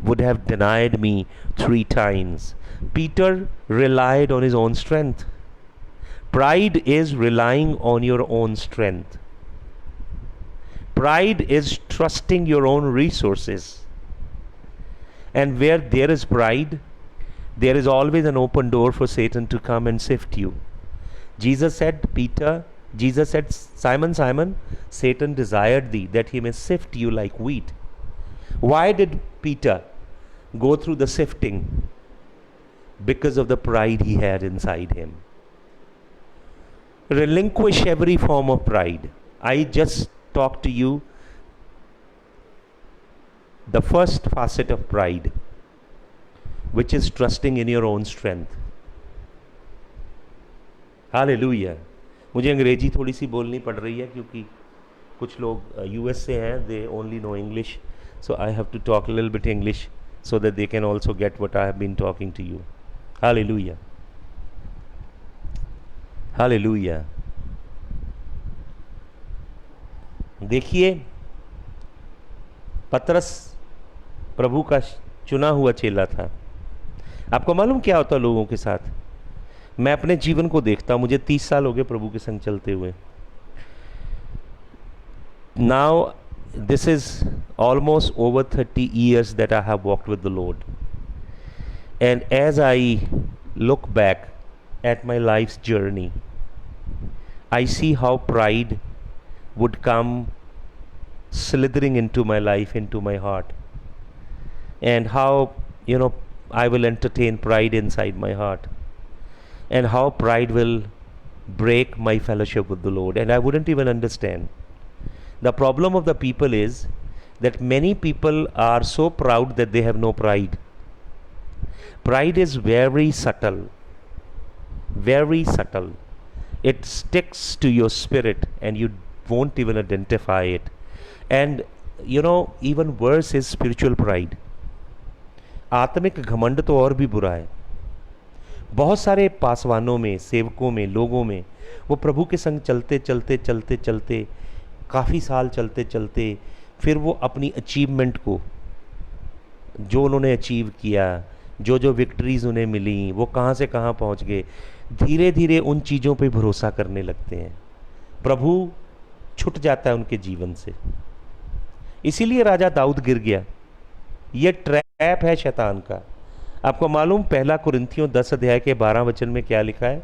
would have denied me 3 times. Peter relied on his own strength. Pride is relying on your own strength. Pride is trusting your own resources. And where there is pride, there is always an open door for Satan to come and sift you. Jesus said, Simon, Simon, Satan desired thee that he may sift you like wheat. Why did Peter go through the sifting? Because of the pride he had inside him. Relinquish every form of pride. I just talked to you the first facet of pride, which is trusting in your own strength. Hallelujah. मुझे अंग्रेजी थोड़ी सी बोलनी पड़ रही है क्योंकि कुछ लोग यूएस से हैं, they only know English, so I have to talk little bit English so that they can also get what I have been talking to you. Hallelujah. Hallelujah. देखिए, पतरस प्रभु का चुना हुआ चेला था। आपको मालूम क्या होता लोगों के साथ? मैं अपने जीवन को देखता हूं, मुझे 30 साल हो गए प्रभु के संग चलते हुए। Now this is almost over 30 years that I have walked with the Lord. And as I look back at my life's journey, I see how pride would come slithering into my life, into my heart. And how, I will entertain pride inside my heart. And how pride will break my fellowship with the Lord. And I wouldn't even understand. The problem of the people is that many people are so proud that they have no pride. Pride is very subtle. Very subtle. It sticks to your spirit and you won't even identify it. And even worse is spiritual pride. आत्मिक घमंड तो और भी बुरा है। बहुत सारे पासवानों में, सेवकों में, लोगों में वो प्रभु के संग चलते चलते चलते चलते काफ़ी साल चलते चलते फिर वो अपनी अचीवमेंट को, जो उन्होंने अचीव किया, जो विक्ट्रीज़ उन्हें मिली, वो कहाँ से कहाँ पहुँच गए, धीरे धीरे उन चीज़ों पे भरोसा करने लगते हैं। प्रभु छूट जाता है उनके जीवन से। इसीलिए राजा दाऊद गिर गया। ये ट्रैप है शैतान का। आपको मालूम 1 कुरिन्थियों 10 अध्याय के 12 वचन में क्या लिखा है?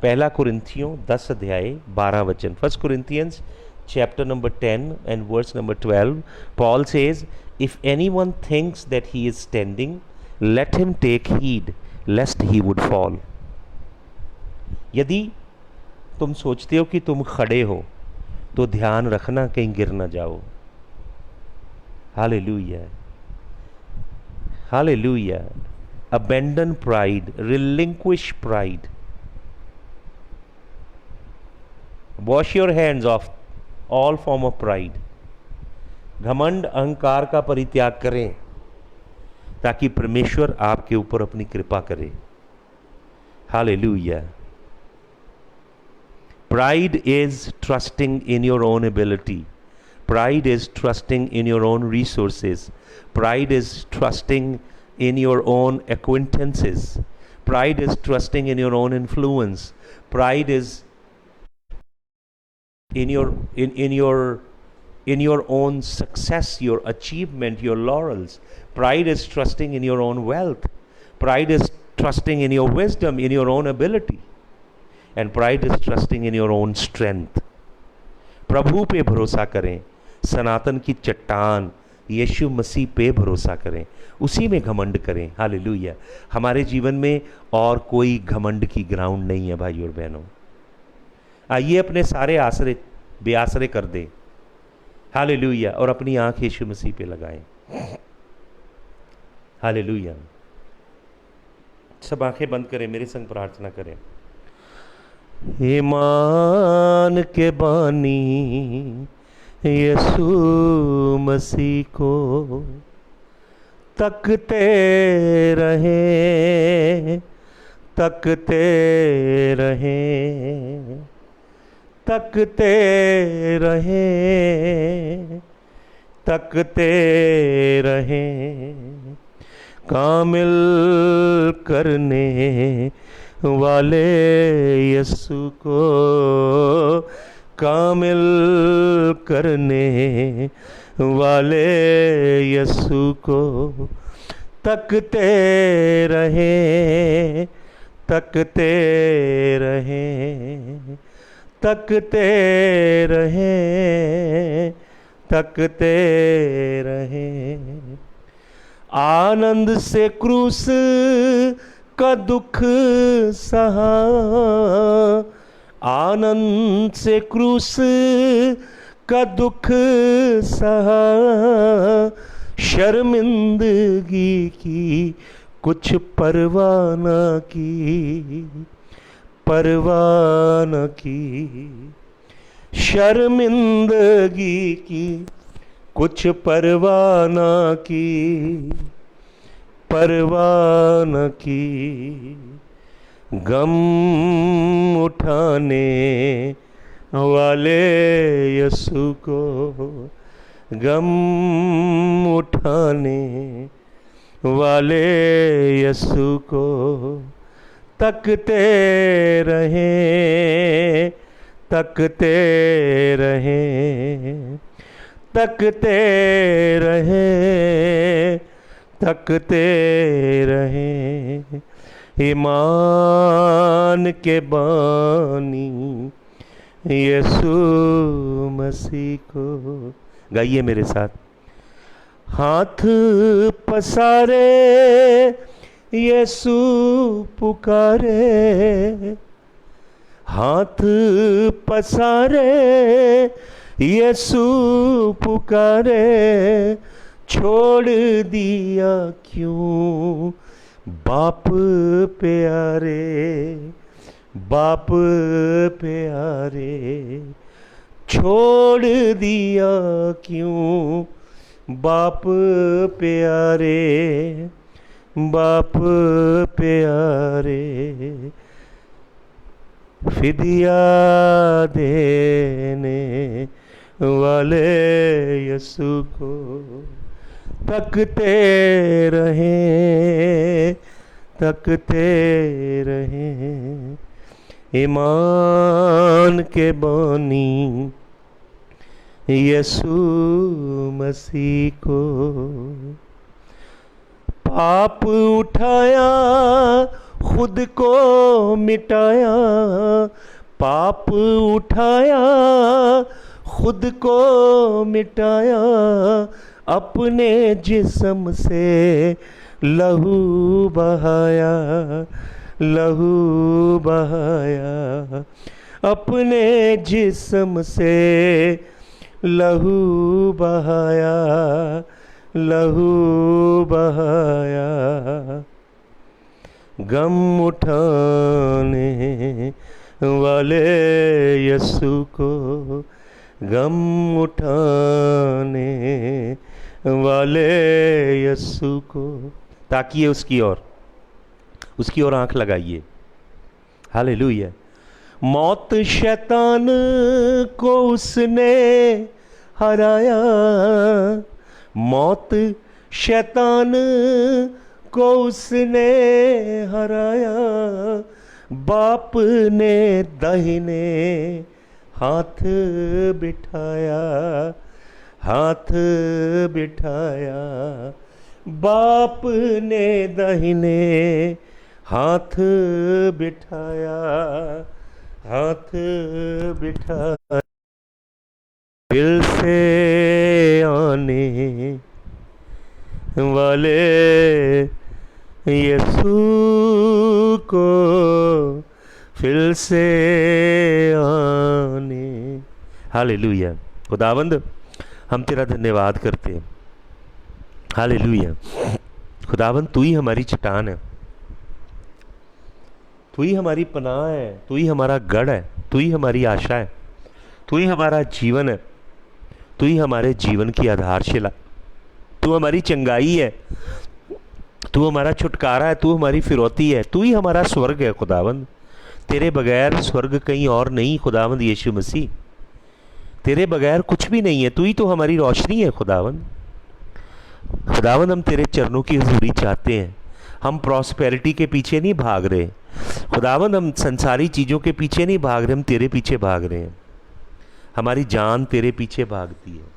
1 कुरिन्थियों 10 अध्याय 12 वचन, 1 Corinthians chapter number 10 and verse number 12, Paul says, if anyone thinks that he is standing, let him take heed lest he would fall. यदि तुम सोचते हो कि तुम खड़े हो तो ध्यान रखना कहीं गिर ना जाओ। Hallelujah, hallelujah. Abandon pride, relinquish pride. Wash your hands off all form of pride. घमंड, अहंकार का परित्याग करें ताकि परमेश्वर आपके ऊपर अपनी कृपा करे। Hallelujah. Pride is trusting in your own ability. Pride is trusting in your own resources. Pride is trusting in your own acquaintances. Pride is trusting in your own influence. Pride is in your own success, your achievement, your laurels. Pride is trusting in your own wealth. Pride is trusting in your wisdom, in your own ability. And pride is trusting in your own strength. प्रभु पे भरोसा करें, सनातन की चट्टान यीशु मसीह पे भरोसा करें, उसी में घमंड करें। हालेलुया। हमारे जीवन में और कोई घमंड की ग्राउंड नहीं है भाई और बहनों। आइए अपने सारे आसरे बेआसरे कर दें। हालेलुया। और अपनी आंख यीशु मसीह पे लगाएं। हालेलुया। सब आंखें बंद करें, मेरे संग प्रार्थना करें। ईमान के बानी यीशु मसीह को तकते रहें, तकते रहें, तकते रहें, तकते रहें। कामिल करने वाले यीशु को कामिल करने वाले यीशु को तकते रहें, तकते रहें, तकते रहें, तकते रहें। आनंद से क्रूस का दुख सहा, आनंद से क्रूस का दुख सहा, शर्मिंदगी की कुछ परवाह न की, परवाह न की, शर्मिंदगी की कुछ परवाह न की, परवाह न की। गम उठाने वाले यीशु को, गम उठाने वाले यीशु को तकते रहें, तकते रहें, तकते रहें, तकते रहें। ईमान के बानी यीशु मसीह को, गाइए मेरे साथ। हाथ पसारे यीशु पुकारे, हाथ पसारे यीशु पुकारे, छोड़ दिया क्यों बाप प्यारे, बाप प्यारे, छोड़ दिया क्यों बाप प्यारे, बाप प्यारे। फिदिया देने वाले यीशु को तकते रहें, तकते रहें। ईमान के बानी यीशु मसीह को, पाप उठाया खुद को मिटाया, पाप उठाया खुद को मिटाया, अपने जिस्म से लहू बहाया, लहू बहाया, अपने जिस्म से लहू बहाया, लहू बहाया। गम उठाने वाले यीशु को, गम उठाने वाले यीशु को ताकिए उसकी ओर आंख लगाइए। हालेलुया। मौत शैतान को उसने हराया, मौत शैतान को उसने हराया, बाप ने दाहिने हाथ बिठाया, हाथ बिठाया, बाप ने दाहिने हाथ बिठाया, हाथ बिठाया। फिर से आने वाले यीशु को, फिर से आने। हालेलुया। खुदावंद हम तेरा धन्यवाद करते हैं। हालेलुया। खुदावंद तू ही हमारी चट्टान है, तू ही हमारी पनाह है, तू ही हमारा गढ़ है, तू ही हमारी आशा है, तू ही हमारा जीवन है, तू ही हमारे जीवन की आधारशिला, तू हमारी चंगाई है, तू हमारा छुटकारा है, तू हमारी फिरौती है, तू ही हमारा स्वर्ग है। खुदावंद तेरे बगैर स्वर्ग कहीं और नहीं। खुदावंद यीशु मसीह तेरे बगैर कुछ भी नहीं है, तू ही तो हमारी रोशनी है। खुदावंद खुदावंद हम तेरे चरणों की हुजूरी चाहते हैं। हम प्रॉस्पेरिटी के पीछे नहीं भाग रहे खुदावंद, हम संसारी चीज़ों के पीछे नहीं भाग रहे, हम तेरे पीछे भाग रहे हैं। हमारी जान तेरे पीछे भागती है,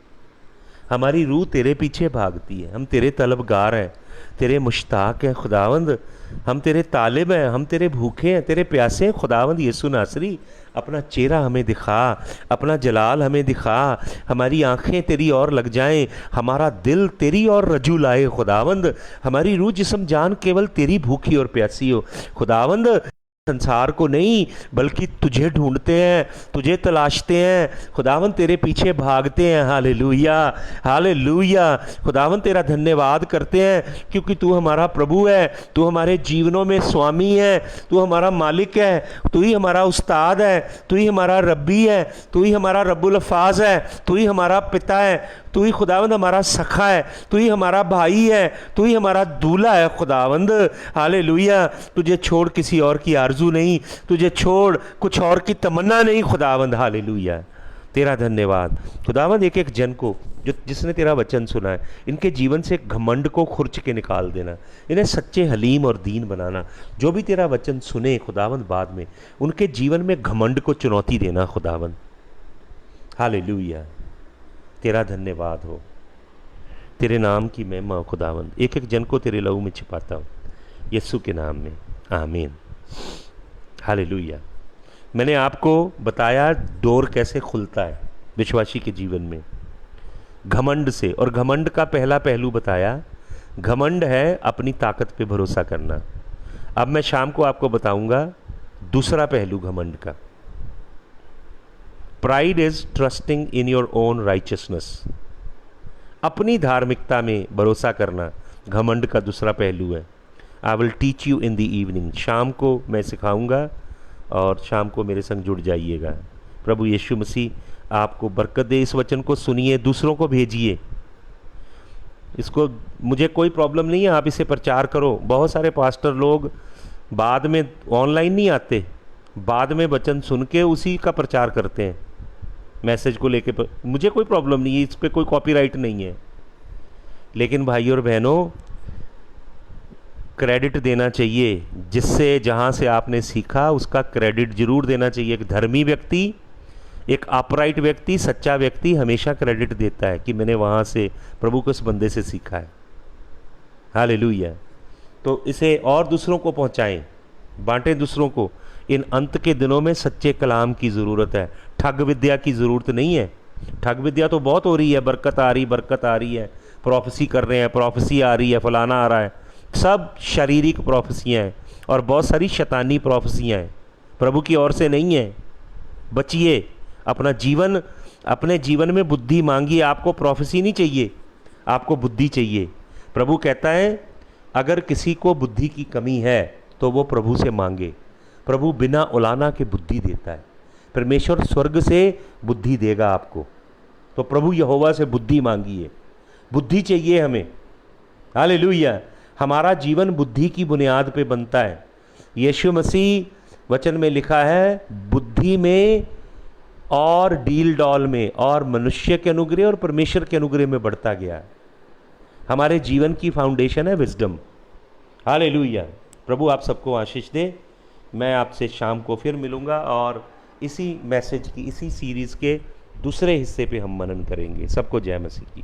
हमारी रूह तेरे पीछे भागती है। हम तेरे तलबगार हैं, तेरे मुश्ताक हैं खुदावंद। हम तेरे तालिब हैं, हम तेरे भूखे हैं, तेरे प्यासे हैं खुदावंद यीशु नासरी। अपना चेहरा हमें दिखा, अपना जलाल हमें दिखा। हमारी आंखें तेरी ओर लग जाएं, हमारा दिल तेरी ओर रजू लाए खुदावंद। हमारी रूह जिस्म जान केवल तेरी भूखी और प्यासी हो खुदावंद। संसार को नहीं बल्कि तुझे ढूंढते हैं, तुझे तलाशते हैं खुदावन, तेरे पीछे भागते हैं। Hallelujah, hallelujah. खुदावन तेरा धन्यवाद करते हैं क्योंकि तू हमारा प्रभु है, तू हमारे जीवनों में स्वामी है, तू हमारा मालिक है, तू ही हमारा उस्ताद है, तू ही हमारा रब्बी है, तू ही हमारा रब्बुल अल्फाज है, तू ही हमारा पिता है, तू ही खुदावंद हमारा सखा है, तू ही हमारा भाई है, तू ही हमारा दूल्हा है खुदावंद। हालेलुया। तुझे छोड़ किसी और की आरजू नहीं, तुझे छोड़ कुछ और की तमन्ना नहीं खुदावंद। हालेलुया, तेरा धन्यवाद खुदावंद। एक एक जन को जो जिसने तेरा वचन सुना है, इनके जीवन से घमंड को खुरच के निकाल देना, इन्हें सच्चे हलीम और दीन बनाना। जो भी तेरा वचन सुने खुदावंद बाद में उनके जीवन में घमंड को चुनौती देना खुदावंद। हालेलुया, तेरा धन्यवाद हो, तेरे नाम की महिमा हो खुदावंद। एक एक जन को तेरे लहू में छिपाता हूँ यीशु के नाम में, आमीन। हालेलुया। मैंने आपको बताया डोर कैसे खुलता है विश्वासी के जीवन में, घमंड से। और घमंड का पहला पहलू बताया, घमंड है अपनी ताकत पे भरोसा करना। अब मैं शाम को आपको बताऊंगा दूसरा पहलू घमंड का। Pride is trusting in your own righteousness, अपनी धार्मिकता में भरोसा करना घमंड का दूसरा पहलू है। I will teach you in the evening, शाम को मैं सिखाऊंगा और शाम को मेरे संग जुड़ जाइएगा। प्रभु यीशु मसीह आपको बरकत दे। इस वचन को सुनिए, दूसरों को भेजिए। इसको मुझे कोई प्रॉब्लम नहीं है, आप इसे प्रचार करो। बहुत सारे पास्टर लोग बाद में ऑनलाइन नहीं आते, बाद में वचन सुन के उसी का प्रचार करते हैं मैसेज को लेके। मुझे कोई प्रॉब्लम नहीं है, इस पर कोई कॉपीराइट नहीं है। लेकिन भाई और बहनों, क्रेडिट देना चाहिए, जिससे जहाँ से आपने सीखा उसका क्रेडिट जरूर देना चाहिए। एक धर्मी व्यक्ति, एक अपराइट व्यक्ति, सच्चा व्यक्ति हमेशा क्रेडिट देता है कि मैंने वहाँ से प्रभु को इस बंदे से सीखा है। हालेलुया। तो इसे और दूसरों को पहुँचाएं, बांटें दूसरों को। इन अंत के दिनों में सच्चे कलाम की ज़रूरत है, ठग विद्या की ज़रूरत नहीं है। ठग विद्या तो बहुत हो रही है, बरकत आ रही, बरकत आ रही है, प्रोफेसी कर रहे हैं, प्रोफेसी आ रही है, फलाना आ रहा है। सब शारीरिक प्रोफेसियाँ हैं और बहुत सारी शैतानी प्रोफेसियाँ हैं, प्रभु की ओर से नहीं है। बचिए, अपना जीवन, अपने जीवन में बुद्धि मांगिए। आपको प्रोफेसी नहीं चाहिए, आपको बुद्धि चाहिए। प्रभु कहता है अगर किसी को बुद्धि की कमी है तो वो प्रभु से मांगे। प्रभु बिना उलाना के बुद्धि देता है। परमेश्वर स्वर्ग से बुद्धि देगा आपको। तो प्रभु यहोवा से बुद्धि मांगिए, बुद्धि चाहिए हमें। हालेलुया। हमारा जीवन बुद्धि की बुनियाद पे बनता है। यीशु मसीह वचन में लिखा है बुद्धि में और डील डॉल में और मनुष्य के अनुग्रह और परमेश्वर के अनुग्रह में बढ़ता गया। हमारे जीवन की फाउंडेशन है विजडम। हालेलुया। प्रभु आप सबको आशीष दे। मैं आपसे शाम को फिर मिलूँगा और इसी मैसेज की, इसी सीरीज़ के दूसरे हिस्से पे हम मनन करेंगे। सबको जय मसीह की।